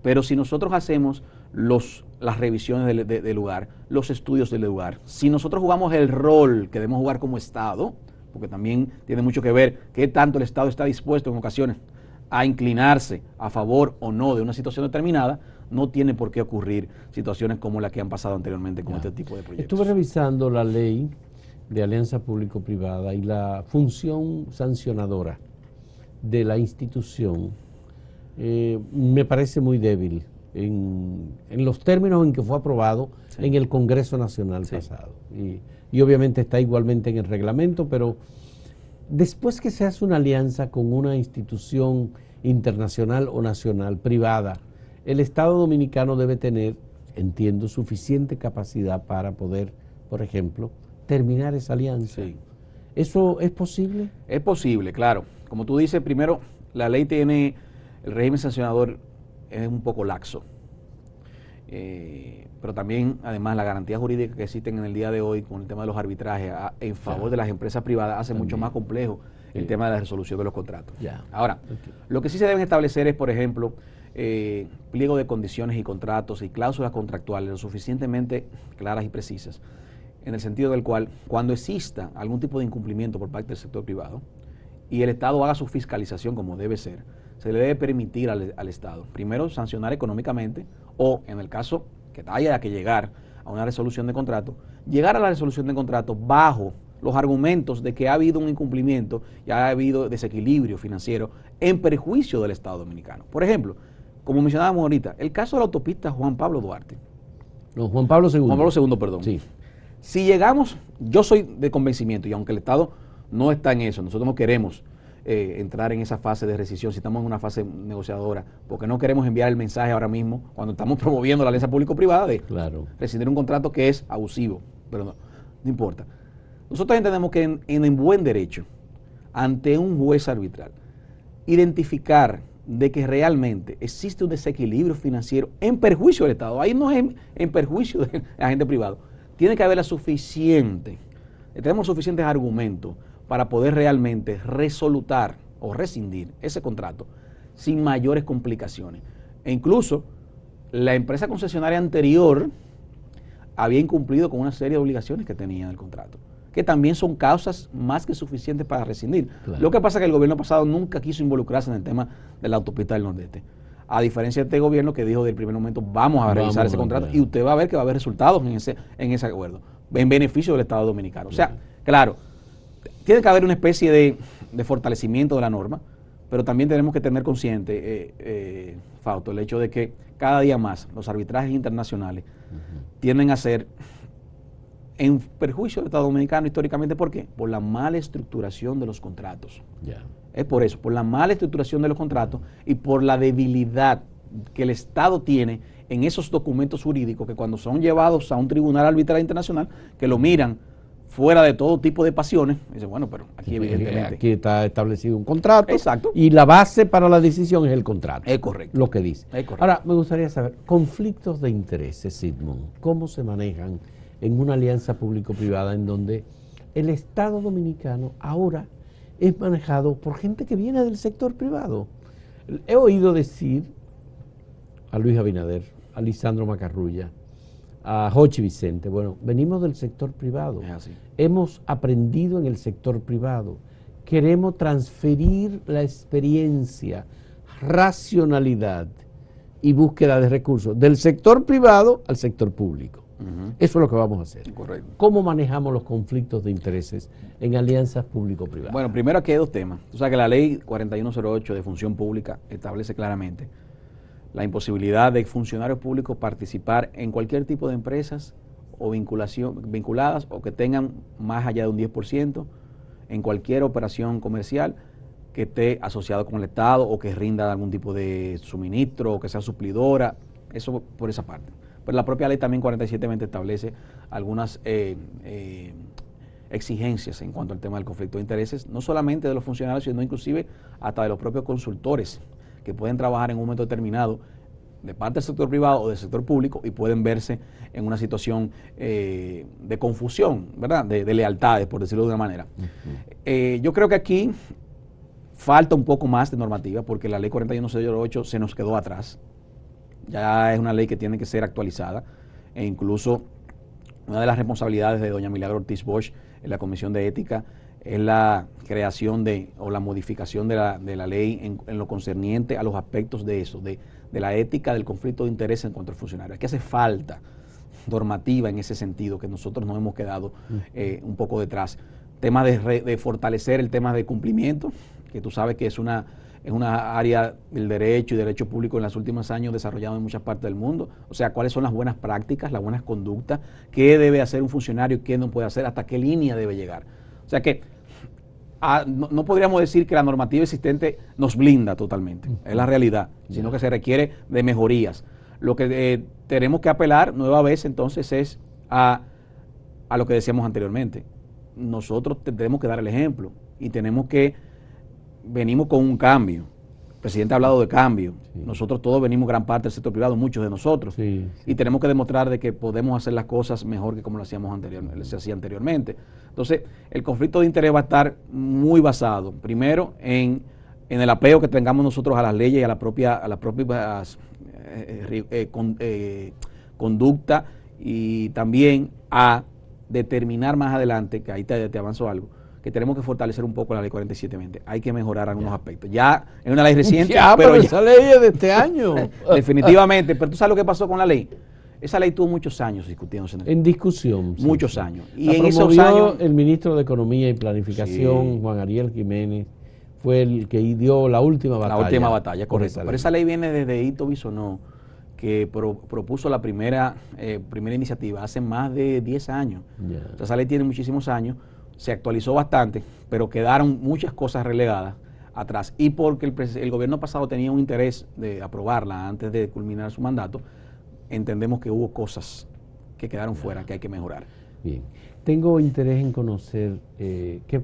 pero si nosotros hacemos las revisiones del lugar, los estudios del lugar, si nosotros jugamos el rol que debemos jugar como Estado, porque también tiene mucho que ver qué tanto el Estado está dispuesto en ocasiones a inclinarse a favor o no de una situación determinada, no tiene por qué ocurrir situaciones como las que han pasado anteriormente con este tipo de proyectos. Estuve revisando la ley de alianza público-privada y la función sancionadora de la institución me parece muy débil. en los términos en que fue aprobado en el Congreso Nacional pasado. Y obviamente está igualmente en el reglamento, pero después que se hace una alianza con una institución internacional o nacional, privada, el Estado Dominicano debe tener, entiendo, suficiente capacidad para poder, por ejemplo, terminar esa alianza. Sí. ¿Eso es posible? Es posible, claro. Como tú dices, primero, la ley tiene, el régimen sancionador es un poco laxo. Pero también, además, la garantía jurídica que existen en el día de hoy con el tema de los arbitrajes en favor de las empresas privadas hace mucho más complejo el tema de la resolución de los contratos. Ahora, lo que sí se deben establecer es, por ejemplo, pliego de condiciones y contratos y cláusulas contractuales lo suficientemente claras y precisas, en el sentido del cual, cuando exista algún tipo de incumplimiento por parte del sector privado y el Estado haga su fiscalización como debe ser, se le debe permitir al Estado, primero, sancionar económicamente o, en el caso que haya que llegar a una resolución de contrato, llegar a la resolución de contrato bajo los argumentos de que ha habido un incumplimiento y ha habido desequilibrio financiero en perjuicio del Estado Dominicano. Por ejemplo, como mencionábamos ahorita, el caso de la autopista Juan Pablo Duarte. No, Juan Pablo II. Juan Pablo II, perdón. Sí. Si llegamos, yo soy de convencimiento, y aunque el Estado no está en eso, nosotros no queremos entrar en esa fase de rescisión, si estamos en una fase negociadora, porque no queremos enviar el mensaje ahora mismo, cuando estamos promoviendo la alianza público-privada, de rescindir un contrato que es abusivo, pero no importa. Nosotros entendemos que en buen derecho, ante un juez arbitral, identificar de que realmente existe un desequilibrio financiero en perjuicio del Estado, ahí no es en perjuicio del agente privado, tiene que haber tenemos suficientes argumentos para poder realmente resolutar o rescindir ese contrato sin mayores complicaciones. E incluso la empresa concesionaria anterior había incumplido con una serie de obligaciones que tenía en el contrato, que también son causas más que suficientes para rescindir. Claro. Lo que pasa es que el gobierno pasado nunca quiso involucrarse en el tema de la autopista del Nordeste. A diferencia de este gobierno que dijo del primer momento, vamos a revisar ese contrato y usted va a ver que va a haber resultados en ese acuerdo, en beneficio del Estado Dominicano. O sea, claro, tiene que haber una especie de fortalecimiento de la norma, pero también tenemos que tener consciente, Fausto, el hecho de que cada día más los arbitrajes internacionales tienden a ser en perjuicio del Estado Dominicano históricamente. ¿Por qué? Por la mala estructuración de los contratos. Es por eso, por la mala estructuración de los contratos y por la debilidad que el Estado tiene en esos documentos jurídicos que cuando son llevados a un tribunal arbitral internacional, que lo miran fuera de todo tipo de pasiones, dicen, bueno, pero aquí evidentemente... Aquí está establecido un contrato. Exacto. Y la base para la decisión es el contrato. Es correcto. Lo que dice. Es correcto. Ahora, me gustaría saber, conflictos de intereses, Sigmund, ¿cómo se manejan en una alianza público-privada en donde el Estado Dominicano ahora es manejado por gente que viene del sector privado? He oído decir a Luis Abinader, a Lisandro Macarrulla, a Jochi Vicente, bueno, venimos del sector privado, hemos aprendido en el sector privado, queremos transferir la experiencia, racionalidad y búsqueda de recursos del sector privado al sector público. Eso es lo que vamos a hacer. Correcto. ¿Cómo manejamos los conflictos de intereses en alianzas público-privadas? Bueno, primero aquí hay dos temas. Tú sabes que la ley 4108 de función pública establece claramente la imposibilidad de funcionarios públicos participar en cualquier tipo de empresas o vinculadas o que tengan más allá de un 10% en cualquier operación comercial que esté asociado con el Estado o que rinda algún tipo de suministro o que sea suplidora, eso por esa parte. Pero la propia ley también 4720 establece algunas exigencias en cuanto al tema del conflicto de intereses, no solamente de los funcionarios, sino inclusive hasta de los propios consultores, que pueden trabajar en un momento determinado de parte del sector privado o del sector público y pueden verse en una situación de confusión, ¿verdad? De lealtades, por decirlo de una manera. Yo creo que aquí falta un poco más de normativa porque la ley 4108 se nos quedó atrás. Ya es una ley que tiene que ser actualizada e incluso una de las responsabilidades de doña Milagro Ortiz Bosch en la Comisión de Ética es la creación o la modificación de la ley en lo concerniente a los aspectos de eso, de la ética del conflicto de interés en cuanto al funcionario. Aquí hace falta normativa en ese sentido, que nosotros nos hemos quedado un poco detrás. Tema de fortalecer el tema de cumplimiento, que tú sabes que es una es una área del derecho y derecho público en los últimos años desarrollado en muchas partes del mundo. O sea, cuáles son las buenas prácticas, las buenas conductas, qué debe hacer un funcionario, qué no puede hacer, hasta qué línea debe llegar. O sea que no podríamos decir que la normativa existente nos blinda totalmente, es la realidad, sino que se requiere de mejorías. Lo que tenemos que apelar nueva vez entonces es a lo que decíamos anteriormente. Nosotros tenemos que dar el ejemplo y venimos con un cambio. El presidente ha hablado de cambio. Sí. Nosotros todos venimos gran parte del sector privado, muchos de nosotros. Sí, sí. Y tenemos que demostrar de que podemos hacer las cosas mejor que como lo hacíamos se hacía anteriormente. Entonces, el conflicto de interés va a estar muy basado, primero, en el apego que tengamos nosotros a las leyes y a las propias conducta, y también a determinar más adelante, que ahí te avanzo algo, que tenemos que fortalecer un poco la ley 4720. Hay que mejorar algunos aspectos. Ya es una ley reciente, pero esa ley es de este año. Definitivamente, pero tú sabes lo que pasó con la ley. Esa ley tuvo muchos años discutiéndose. En discusión. Muchos años. Y en esos años el ministro de Economía y Planificación, Juan Ariel Jiménez, fue el que dio la última batalla. La última batalla, correcto. Pero esa ley viene desde Hito Bisonó, que propuso la primera iniciativa hace más de 10 años. Yeah. O sea, esa ley tiene muchísimos años, se actualizó bastante, pero quedaron muchas cosas relegadas atrás. Y porque el gobierno pasado tenía un interés de aprobarla antes de culminar su mandato, entendemos que hubo cosas que quedaron fuera, que hay que mejorar. Bien. Tengo interés en conocer qué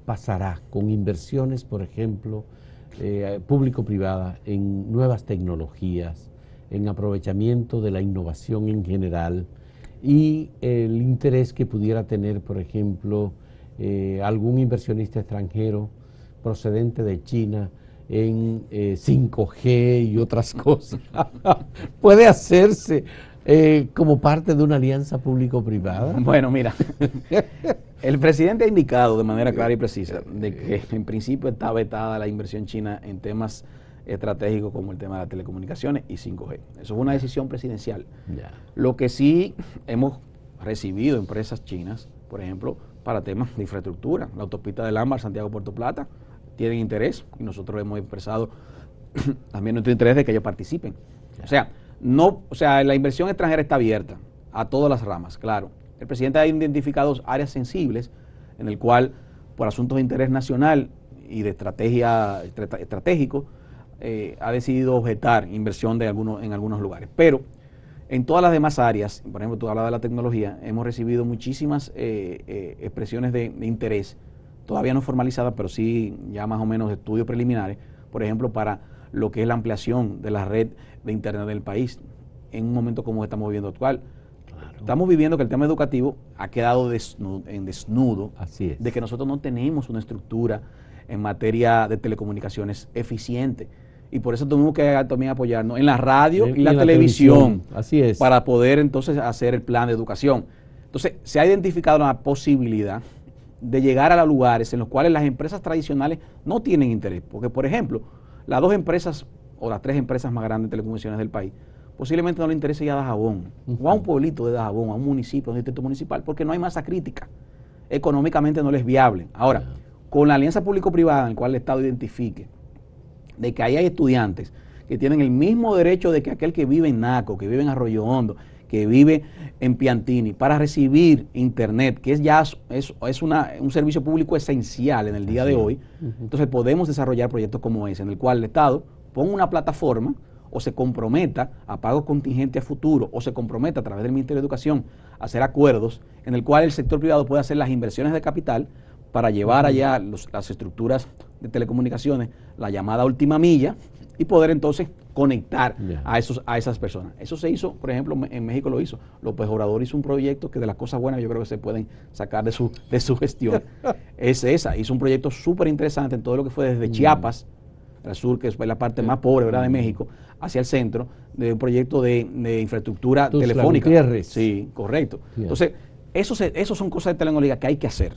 pasará con inversiones, por ejemplo, público-privada, en nuevas tecnologías, en aprovechamiento de la innovación en general y el interés que pudiera tener, por ejemplo, algún inversionista extranjero procedente de China en 5G y otras cosas. ¿Puede hacerse como parte de una alianza público-privada? Bueno, mira, el presidente ha indicado de manera clara y precisa de que en principio está vetada la inversión china en temas estratégicos como el tema de las telecomunicaciones y 5G. Eso es una decisión presidencial. Lo que sí hemos recibido empresas chinas, por ejemplo, para temas de infraestructura, la autopista del Ámbar, Santiago-Puerto Plata, tienen interés y nosotros hemos expresado también nuestro interés de que ellos participen. O sea, la inversión extranjera está abierta a todas las ramas, claro. El presidente ha identificado áreas sensibles en el cual, por asuntos de interés nacional y de estratégico, ha decidido objetar inversión en algunos lugares. Pero en todas las demás áreas, por ejemplo, tú hablabas de la tecnología, hemos recibido muchísimas expresiones de interés, todavía no formalizadas, pero sí ya más o menos estudios preliminares, por ejemplo, para lo que es la ampliación de la red de Internet del país en un momento como estamos viviendo actual. Claro. Estamos viviendo que el tema educativo ha quedado en desnudo. Así es. De que nosotros no tenemos una estructura en materia de telecomunicaciones eficiente. Y por eso tenemos que también apoyarnos en la radio y la televisión. Así es. Para poder entonces hacer el plan de educación. Entonces, se ha identificado la posibilidad de llegar a los lugares en los cuales las empresas tradicionales no tienen interés. Porque, por ejemplo, las 2 empresas o las 3 empresas más grandes de telecomunicaciones del país, posiblemente no le interese ir a Dajabón, o a un pueblito de Dajabón, a un municipio, a un distrito municipal, porque no hay masa crítica. Económicamente no les es viable. Ahora, con la alianza público-privada en la cual el Estado identifique de que ahí hay estudiantes que tienen el mismo derecho de que aquel que vive en Naco, que vive en Arroyo Hondo, que vive en Piantini, para recibir internet, que es un servicio público esencial en el día de hoy. Entonces podemos desarrollar proyectos como ese, en el cual el Estado ponga una plataforma o se comprometa a pagos contingentes a futuro, o se comprometa a través del Ministerio de Educación a hacer acuerdos en el cual el sector privado puede hacer las inversiones de capital para llevar allá las estructuras de telecomunicaciones, la llamada última milla, y poder entonces conectar a esas personas. Eso se hizo, por ejemplo, en México lo hizo. López Obrador hizo un proyecto que de las cosas buenas yo creo que se pueden sacar de su gestión. Es esa, hizo un proyecto súper interesante en todo lo que fue desde Chiapas, al sur, que es la parte más pobre, ¿verdad?, de México, hacia el centro, de un proyecto de infraestructura telefónica. Sí, correcto. Entonces, eso son cosas de tecnología que hay que hacer.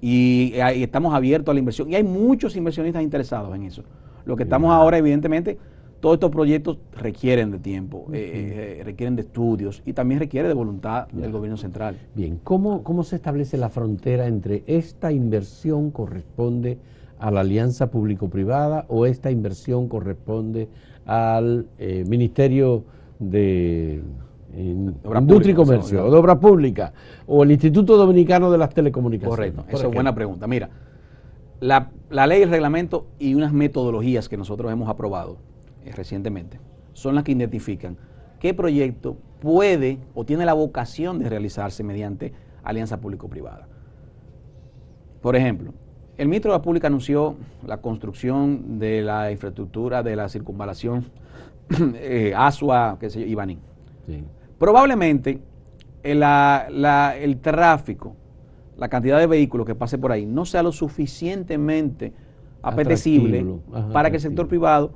Y estamos abiertos a la inversión. Y hay muchos inversionistas interesados en eso. Lo que estamos ahora, evidentemente, todos estos proyectos requieren de tiempo, requieren de estudios y también requiere de voluntad del gobierno central. Bien, ¿cómo se establece la frontera entre esta inversión corresponde a la alianza público-privada o esta inversión corresponde al Ministerio de Industria y Comercio, o de Obra Pública, o el Instituto Dominicano de las Telecomunicaciones? Correcto, esa es buena pregunta. Mira, la ley, el reglamento y unas metodologías que nosotros hemos aprobado recientemente son las que identifican qué proyecto puede o tiene la vocación de realizarse mediante alianza público-privada. Por ejemplo, el ministro de la Pública anunció la construcción de la infraestructura de la circunvalación Asua, qué sé yo, Ibaní. Sí. Probablemente el tráfico, la cantidad de vehículos que pase por ahí no sea lo suficientemente apetecible para que el sector privado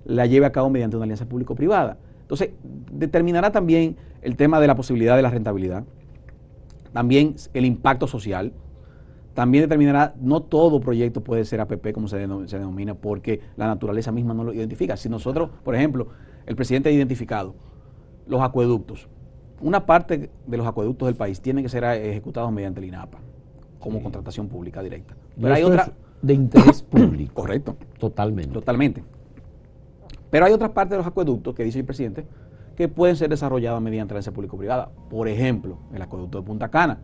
la lleve a cabo mediante una alianza público-privada. Entonces, determinará también el tema de la posibilidad de la rentabilidad, también el impacto social, también determinará, no todo proyecto puede ser APP como se denomina, porque la naturaleza misma no lo identifica. Si nosotros, por ejemplo, el presidente ha identificado los acueductos, una parte de los acueductos del país tienen que ser ejecutados mediante el INAPA, como contratación pública directa. Pero hay otra de interés público. Correcto. Totalmente. Totalmente. Pero hay otras partes de los acueductos, que dice el presidente, que pueden ser desarrolladas mediante la alianza público-privada. Por ejemplo, el acueducto de Punta Cana.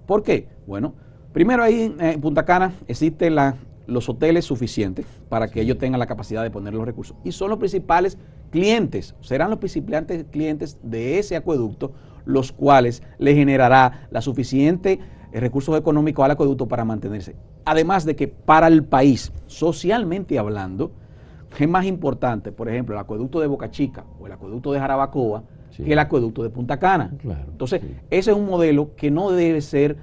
¿Por qué? Bueno, primero ahí en Punta Cana existen los hoteles suficientes para que ellos tengan la capacidad de poner los recursos. Y son los principales clientes, serán los principales clientes de ese acueducto, los cuales le generará la suficiente recursos económicos al acueducto para mantenerse. Además de que para el país, socialmente hablando, es más importante, por ejemplo, el acueducto de Boca Chica o el acueducto de Jarabacoa que el acueducto de Punta Cana. Claro, entonces, ese es un modelo que no debe ser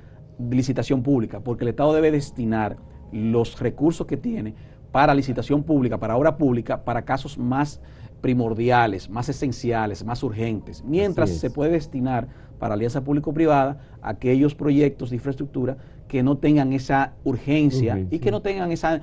licitación pública, porque el Estado debe destinar los recursos que tiene para licitación pública, para obra pública, para casos más primordiales, más esenciales, más urgentes, mientras se puede destinar para alianza público-privada aquellos proyectos de infraestructura que no tengan esa urgencia y que no tengan esa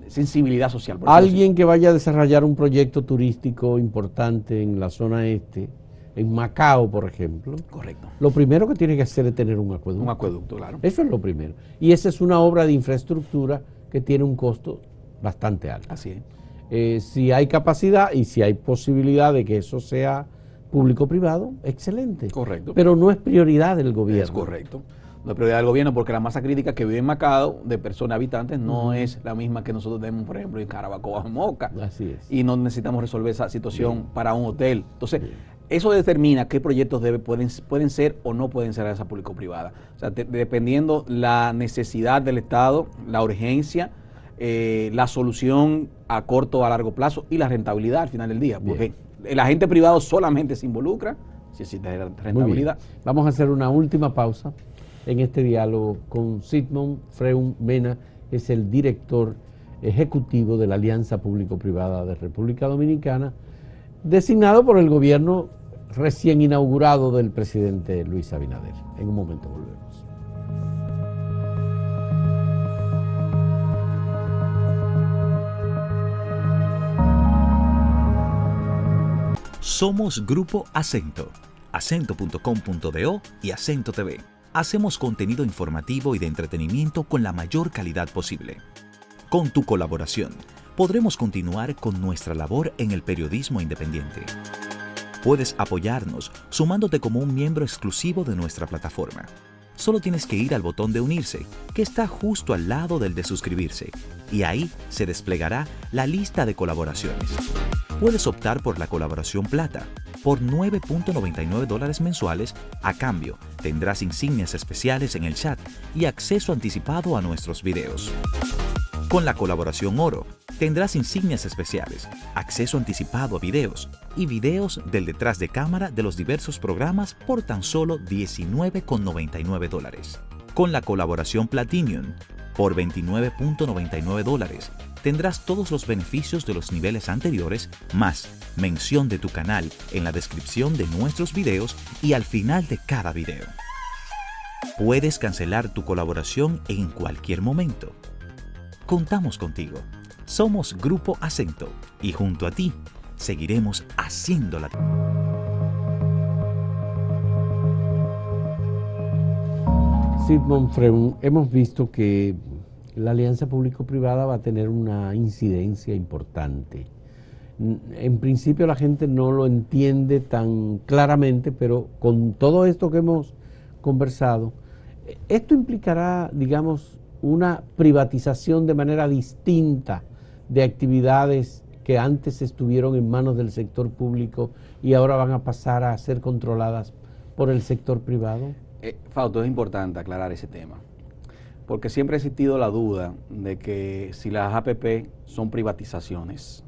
sensibilidad social. Alguien que vaya a desarrollar un proyecto turístico importante en la zona este, en Macao, por ejemplo. Correcto. Lo primero que tiene que hacer es tener un acueducto. Un acueducto, claro. Eso es lo primero. Y esa es una obra de infraestructura que tiene un costo bastante alto. Así es. Si hay capacidad y si hay posibilidad de que eso sea público-privado, excelente. Correcto. Pero no es prioridad del gobierno. Es correcto. No es prioridad del gobierno porque la masa crítica que vive en Macao de personas habitantes no es la misma que nosotros tenemos, por ejemplo, en Jarabacoa o Moca. Así es. Y no necesitamos resolver esa situación para un hotel. Entonces, eso determina qué proyectos pueden ser o no pueden ser alianza público-privada. O sea, dependiendo la necesidad del Estado, la urgencia, la solución a corto o a largo plazo y la rentabilidad al final del día. Porque el agente privado solamente se involucra si existe rentabilidad. Vamos a hacer una última pausa en este diálogo con Sigmund Freud Mena, que es el director ejecutivo de la Alianza Público-Privada de República Dominicana, designado por el gobierno recién inaugurado del presidente Luis Abinader. En un momento volvemos. Somos Grupo Acento, acento.com.do y Acento TV. Hacemos contenido informativo y de entretenimiento con la mayor calidad posible. Con tu colaboración, podremos continuar con nuestra labor en el periodismo independiente. Puedes apoyarnos sumándote como un miembro exclusivo de nuestra plataforma. Solo tienes que ir al botón de unirse, que está justo al lado del de suscribirse, y ahí se desplegará la lista de colaboraciones. Puedes optar por la colaboración plata, por $9.99 mensuales. A cambio, tendrás insignias especiales en el chat y acceso anticipado a nuestros videos. Con la colaboración oro, tendrás insignias especiales, acceso anticipado a videos y videos del detrás de cámara de los diversos programas por tan solo $19.99. Con la colaboración Platinum, por $29.99, tendrás todos los beneficios de los niveles anteriores, más mención de tu canal en la descripción de nuestros videos y al final de cada video. Puedes cancelar tu colaboración en cualquier momento. Contamos contigo. Somos Grupo Acento y junto a ti seguiremos haciéndola. Sigmund Freud, hemos visto que la alianza público-privada va a tener una incidencia importante. En principio la gente no lo entiende tan claramente, pero con todo esto que hemos conversado, esto implicará, digamos, una privatización de manera distinta de actividades que antes estuvieron en manos del sector público y ahora van a pasar a ser controladas por el sector privado. Fausto, es importante aclarar ese tema, porque siempre ha existido la duda de que si las APP son privatizaciones,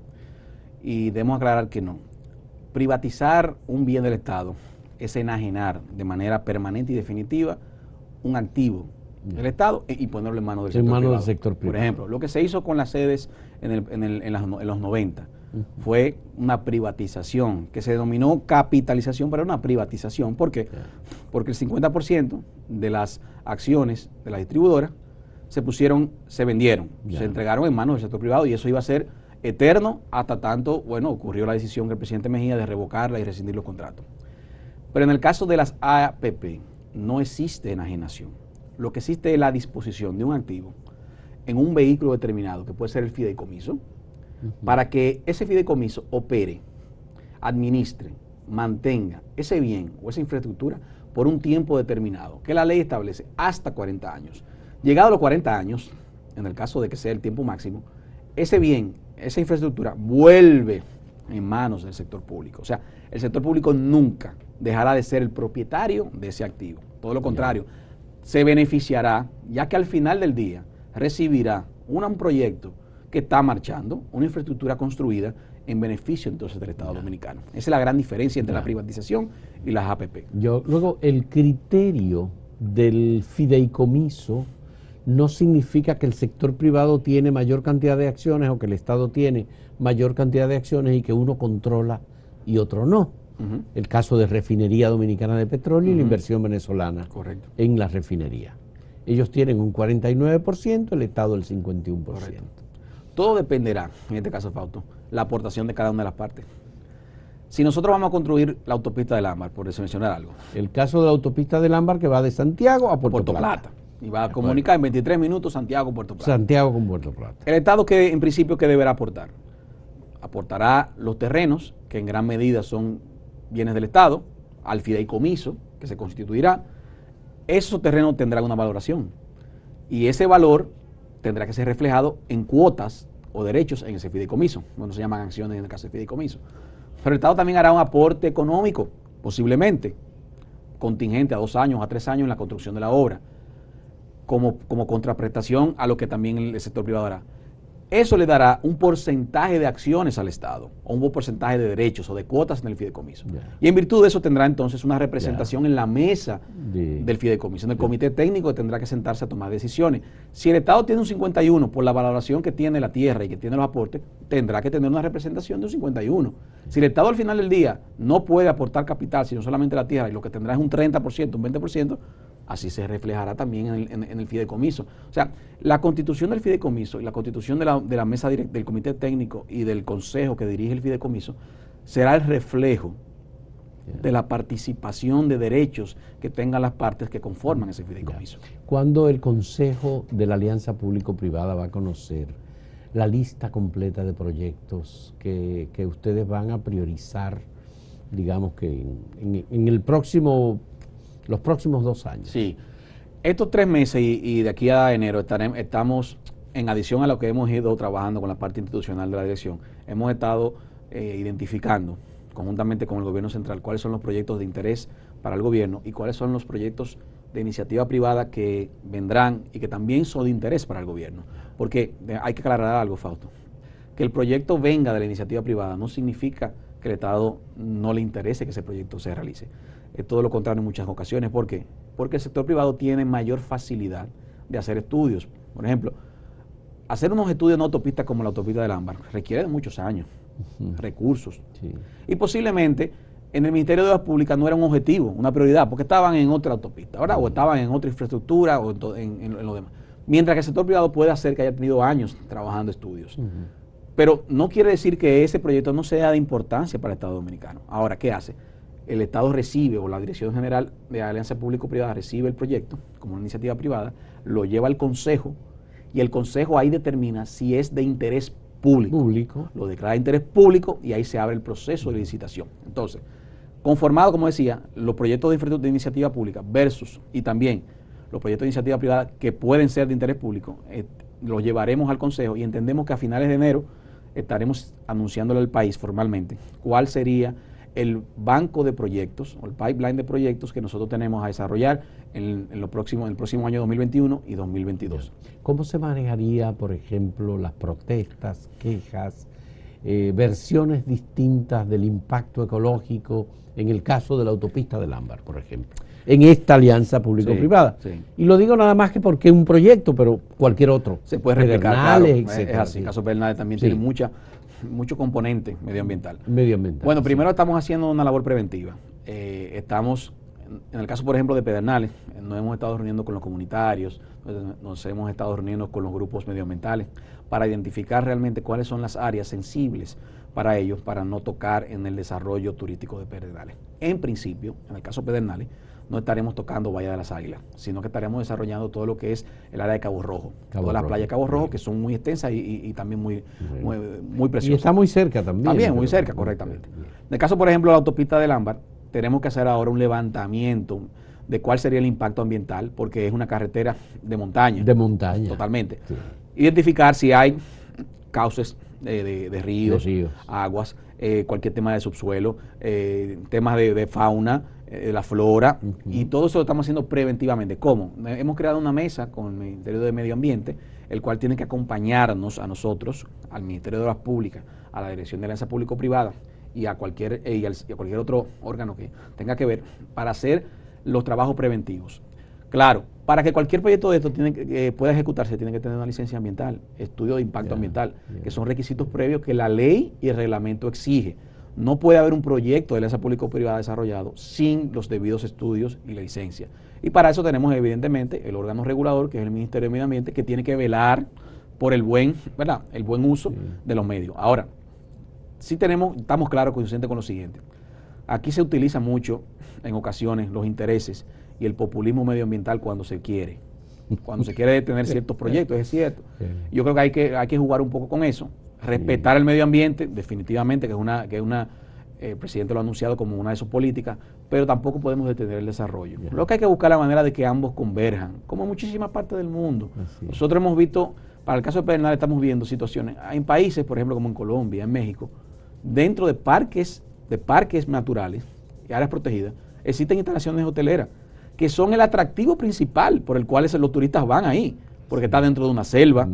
y debemos aclarar que no. Privatizar un bien del Estado es enajenar de manera permanente y definitiva un activo del Estado y ponerlo en manos del sector privado. Por ejemplo, lo que se hizo con las sedes en los 90 fue una privatización que se denominó capitalización, pero era una privatización. ¿Por qué? Porque el 50% de las acciones de la distribuidora se vendieron, se entregaron en manos del sector privado, y eso iba a ser eterno hasta tanto, bueno, ocurrió la decisión del presidente Mejía de revocarla y rescindir los contratos. Pero en el caso de las APP no existe enajenación. Lo que existe es la disposición de un activo en un vehículo determinado, que puede ser el fideicomiso, para que ese fideicomiso opere, administre, mantenga ese bien o esa infraestructura por un tiempo determinado, que la ley establece hasta 40 años. Llegado a los 40 años, en el caso de que sea el tiempo máximo, ese bien, esa infraestructura vuelve en manos del sector público. O sea, el sector público nunca dejará de ser el propietario de ese activo. Todo lo contrario, se beneficiará, ya que al final del día recibirá un proyecto que está marchando, una infraestructura construida en beneficio entonces del Estado dominicano. Esa es la gran diferencia entre la privatización y las APP. Luego, el criterio del fideicomiso no significa que el sector privado tiene mayor cantidad de acciones o que el Estado tiene mayor cantidad de acciones y que uno controla y otro no. El caso de Refinería Dominicana de Petróleo y la inversión venezolana en la refinería. Ellos tienen un 49%, el Estado el 51%. Correcto. Todo dependerá, en este caso, Fausto, la aportación de cada una de las partes. Si nosotros vamos a construir la autopista del Ámbar, por mencionar algo. El caso de la autopista del Ámbar, que va de Santiago a Puerto Plata. Y va a comunicar en 23 minutos Santiago-Puerto Plata. Santiago con Puerto Plata. El Estado, que en principio, ¿qué deberá aportar? Aportará los terrenos, que en gran medida son bienes del Estado, al fideicomiso, que se constituirá. Esos terrenos tendrán una valoración. Y ese valor tendrá que ser reflejado en cuotas o derechos en ese fideicomiso. Bueno, se llaman acciones en el caso del fideicomiso. Pero el Estado también hará un aporte económico, posiblemente, contingente a 2 años, a 3 años en la construcción de la obra, como contraprestación a lo que también el sector privado hará. Eso le dará un porcentaje de acciones al Estado, o un porcentaje de derechos o de cuotas en el fideicomiso. Y en virtud de eso tendrá entonces una representación en la mesa del fideicomiso, en el comité técnico, que tendrá que sentarse a tomar decisiones. Si el Estado tiene un 51 por la valoración que tiene la tierra y que tiene los aportes, tendrá que tener una representación de un 51. Si el Estado al final del día no puede aportar capital, sino solamente la tierra, y lo que tendrá es un 30%, un 20%, así se reflejará también en el fideicomiso. O sea, la constitución del fideicomiso y la constitución de la mesa del comité técnico y del consejo que dirige el fideicomiso será el reflejo de la participación de derechos que tengan las partes que conforman ese fideicomiso. ¿Cuándo el Consejo de la Alianza Público-Privada va a conocer la lista completa de proyectos que ustedes van a priorizar, digamos que en los próximos 2 años? Sí, estos 3 meses y de aquí a enero estamos, en adición a lo que hemos ido trabajando con la parte institucional de la dirección, hemos estado identificando conjuntamente con el gobierno central cuáles son los proyectos de interés para el gobierno y cuáles son los proyectos de iniciativa privada que vendrán y que también son de interés para el gobierno. Porque hay que aclarar algo, Fausto, que el proyecto venga de la iniciativa privada no significa que el Estado no le interese que ese proyecto se realice. Es todo lo contrario en muchas ocasiones. ¿Por qué? Porque el sector privado tiene mayor facilidad de hacer estudios. Por ejemplo, hacer unos estudios en una autopista como la autopista del Ámbar requiere de muchos años, recursos. Y posiblemente en el Ministerio de Obras Públicas no era un objetivo, una prioridad, porque estaban en otra autopista, ¿verdad? O estaban en otra infraestructura o en lo demás. Mientras que el sector privado puede hacer que haya tenido años trabajando estudios. Pero no quiere decir que ese proyecto no sea de importancia para el Estado dominicano. Ahora, ¿qué hace? El Estado recibe, o la Dirección General de Alianza Público-Privada recibe el proyecto como una iniciativa privada, lo lleva al Consejo y el Consejo ahí determina si es de interés público. Lo declara de interés público y ahí se abre el proceso de licitación. Entonces, conformado, como decía, los proyectos de infraestructura de iniciativa pública versus y también los proyectos de iniciativa privada que pueden ser de interés público, los llevaremos al Consejo y entendemos que a finales de enero estaremos anunciándole al país formalmente cuál sería el banco de proyectos o el pipeline de proyectos que nosotros tenemos a desarrollar en el próximo año 2021 y 2022. ¿Cómo se manejaría, por ejemplo, las protestas, quejas, versiones distintas del impacto ecológico en el caso de la autopista del Ámbar, por ejemplo, en esta alianza público-privada? Sí. Y lo digo nada más que porque es un proyecto, pero cualquier otro. Se puede replicar, claro, es así. Sí. El caso Pedernales también tiene mucho componente medioambiental. Bueno, primero estamos haciendo una labor preventiva. Estamos, en el caso, por ejemplo, de Pedernales, nos hemos estado reuniendo con los comunitarios, nos hemos estado reuniendo con los grupos medioambientales para identificar realmente cuáles son las áreas sensibles para ellos, para no tocar en el desarrollo turístico de Pedernales. En principio, en el caso de Pedernales, no estaremos tocando Bahía de las Águilas, sino que estaremos desarrollando todo lo que es el área de Cabo Rojo, todas las playas de Cabo Rojo, que son muy extensas y también muy preciosas. Y está muy cerca también. También, muy cerca, correctamente. En el caso, por ejemplo, de la autopista del Ámbar, tenemos que hacer ahora un levantamiento de cuál sería el impacto ambiental, porque es una carretera de montaña. De montaña. Totalmente. Sí. Identificar si hay cauces de ríos, aguas, cualquier tema de subsuelo, temas de fauna, la flora, y todo eso lo estamos haciendo preventivamente. ¿Cómo? Hemos creado una mesa con el Ministerio de Medio Ambiente, el cual tiene que acompañarnos a nosotros, al Ministerio de Obras Públicas, a la Dirección de Alianza Público-Privada y a cualquier otro órgano que tenga que ver, para hacer los trabajos preventivos. Claro, para que cualquier proyecto de esto pueda ejecutarse, tiene que tener una licencia ambiental, estudio de impacto ambiental, que son requisitos previos que la ley y el reglamento exige. No puede haber un proyecto de alianza público-privada desarrollado sin los debidos estudios y la licencia. Y para eso tenemos evidentemente el órgano regulador, que es el Ministerio de Medio Ambiente, que tiene que velar por el buen uso de los medios. Ahora, sí estamos claros, conscientes con lo siguiente. Aquí se utiliza mucho, en ocasiones, los intereses y el populismo medioambiental cuando se quiere detener ciertos proyectos, es cierto. Yo creo que hay que jugar un poco con eso. Respetar el medio ambiente, definitivamente, el presidente lo ha anunciado como una de sus políticas, pero tampoco podemos detener el desarrollo. Lo que hay que buscar la manera de que ambos converjan, como en muchísimas partes del mundo. Nosotros hemos visto, para el caso de Pedernales estamos viendo situaciones, en países, por ejemplo, como en Colombia, en México, dentro de parques naturales y áreas protegidas, existen instalaciones hoteleras, que son el atractivo principal por el cual los turistas van ahí. Porque está dentro de una selva,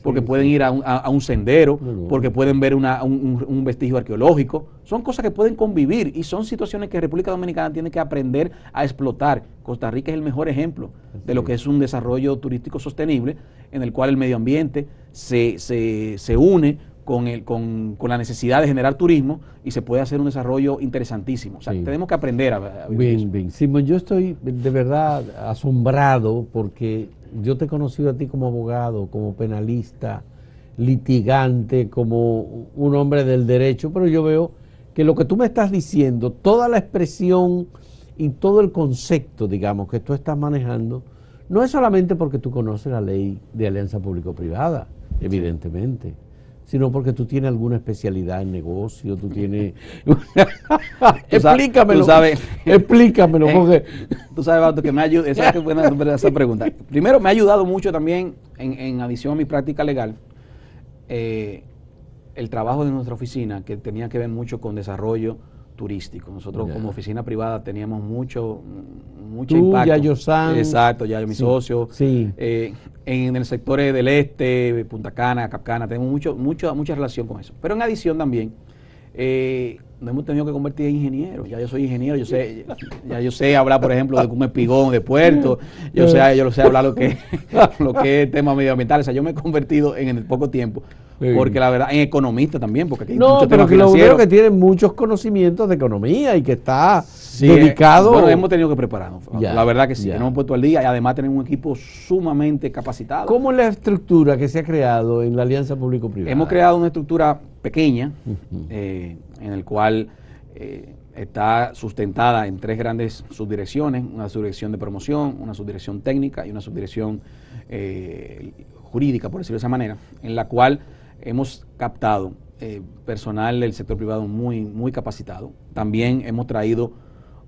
porque pueden ir a un sendero, porque pueden ver un vestigio arqueológico. Son cosas que pueden convivir y son situaciones que República Dominicana tiene que aprender a explotar. Costa Rica es el mejor ejemplo de lo que es un desarrollo turístico sostenible, en el cual el medio ambiente se une con la necesidad de generar turismo y se puede hacer un desarrollo interesantísimo. O sea, tenemos que aprender a vivir eso. Bien. Simón, yo estoy de verdad asombrado porque yo te he conocido a ti como abogado, como penalista, litigante, como un hombre del derecho, pero yo veo que lo que tú me estás diciendo, toda la expresión y todo el concepto, digamos, que tú estás manejando, no es solamente porque tú conoces la ley de alianza público-privada, evidentemente, sino porque tú tienes alguna especialidad en negocio, tú tienes... Explícamelo. Tú sabes, explícamelo, porque... Tú sabes, Bato, que me ayuda, esa es buena esa pregunta. Primero, me ha ayudado mucho también, en adición a mi práctica legal, el trabajo de nuestra oficina, que tenía que ver mucho con desarrollo turístico. Nosotros como oficina privada teníamos mucho impacto. Yayo-san. Exacto, Yayo, mi socio. Sí. En el sector del este, Punta Cana, Capcana, tenemos mucha relación con eso. Pero en adición también, nos hemos tenido que convertir en ingenieros. Ya yo soy ingeniero, yo sé hablar, por ejemplo, de un espigón, de puerto, yo sé hablar lo que es tema medioambiental. O sea, yo me he convertido en el poco tiempo, porque la verdad, en economista también, porque aquí hay muchos temas financieros. No, pero lo veo que tiene muchos conocimientos de economía y que está dedicado. Bueno, hemos tenido que prepararnos, la verdad que sí, que nos hemos puesto al día y además tenemos un equipo sumamente capacitado. ¿Cómo es la estructura que se ha creado en la Alianza Público-Privada? Hemos creado una estructura pequeña, en el cual está sustentada en 3 grandes subdirecciones: una subdirección de promoción, una subdirección técnica y una subdirección jurídica, por decirlo de esa manera, en la cual hemos captado personal del sector privado muy capacitado. También hemos traído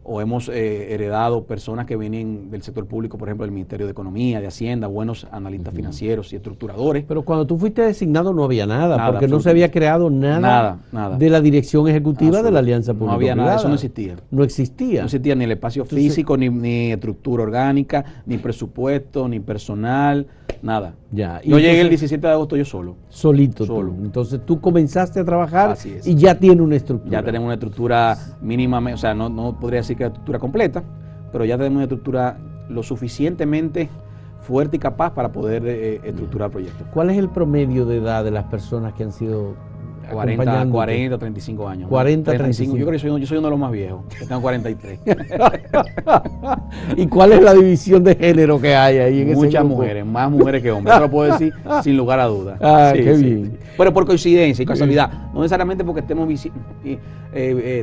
o hemos heredado personas que vienen del sector público, por ejemplo, del Ministerio de Economía, de Hacienda, buenos analistas financieros y estructuradores. Pero cuando tú fuiste designado no había nada, porque no se absolutamente. había creado nada de la dirección ejecutiva de la Alianza Público-Privada. No había nada, eso no existía. No existía. No existía ni el espacio físico, ni estructura orgánica, ni presupuesto, ni personal, nada. Ya. Yo llegué el 17 de agosto yo solo. Solito. Solo. Entonces tú comenzaste a trabajar Así es. y ya tiene una estructura. Ya tenemos una estructura mínima, o sea, no podría decir que la estructura completa, pero ya tenemos una estructura lo suficientemente fuerte y capaz para poder estructurar proyectos. ¿Cuál es el promedio de edad de las personas que han sido 40, 35 años. 40, 35. Yo creo que yo soy uno de los más viejos, que tengo 43. ¿Y cuál es la división de género que hay ahí en ese Muchas grupo? mujeres, más mujeres que hombres. Eso lo puedo decir sin lugar a dudas. Ah, qué bien. Pero por coincidencia y casualidad, no necesariamente porque estemos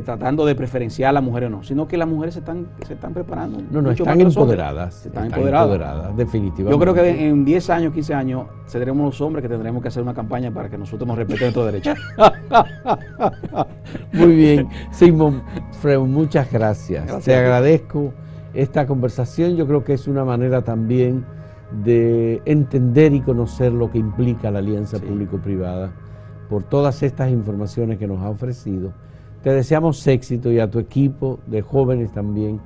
tratando de preferenciar a las mujeres o no, sino que las mujeres se están preparando. No, mucho están más que los hombres. empoderadas. Están empoderadas. Definitivamente. Yo creo que en 10 años, 15 años, seremos los hombres que tendremos que hacer una campaña para que nosotros nos respeten nuestros derechos. Muy bien, Sigmund Freud, muchas gracias. Te agradezco esta conversación. Yo creo que es una manera también de entender y conocer lo que implica la alianza público-privada por todas estas informaciones que nos ha ofrecido. Te deseamos éxito y a tu equipo de jóvenes también,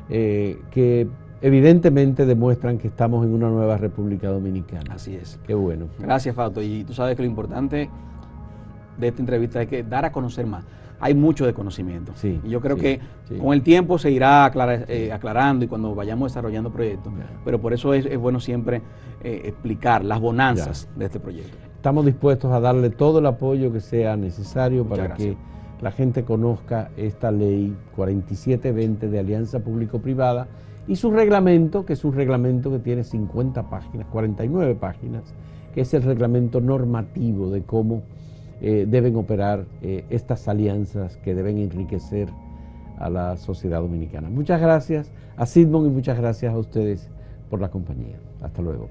que evidentemente demuestran que estamos en una nueva República Dominicana. Así es. Qué bueno. Gracias, Fausto. Y tú sabes que lo importante de esta entrevista es que dar a conocer más. Hay mucho de conocimiento. Sí, y yo creo que con el tiempo se irá aclarando y cuando vayamos desarrollando proyectos. Pero por eso es bueno siempre explicar las bonanzas de este proyecto. Estamos dispuestos a darle todo el apoyo que sea necesario para que la gente conozca esta ley 4720 de Alianza Público-Privada y su reglamento, que es un reglamento que tiene 50 páginas, 49 páginas, que es el reglamento normativo de cómo deben operar estas alianzas que deben enriquecer a la sociedad dominicana. Muchas gracias a Sigmund y muchas gracias a ustedes por la compañía. Hasta luego.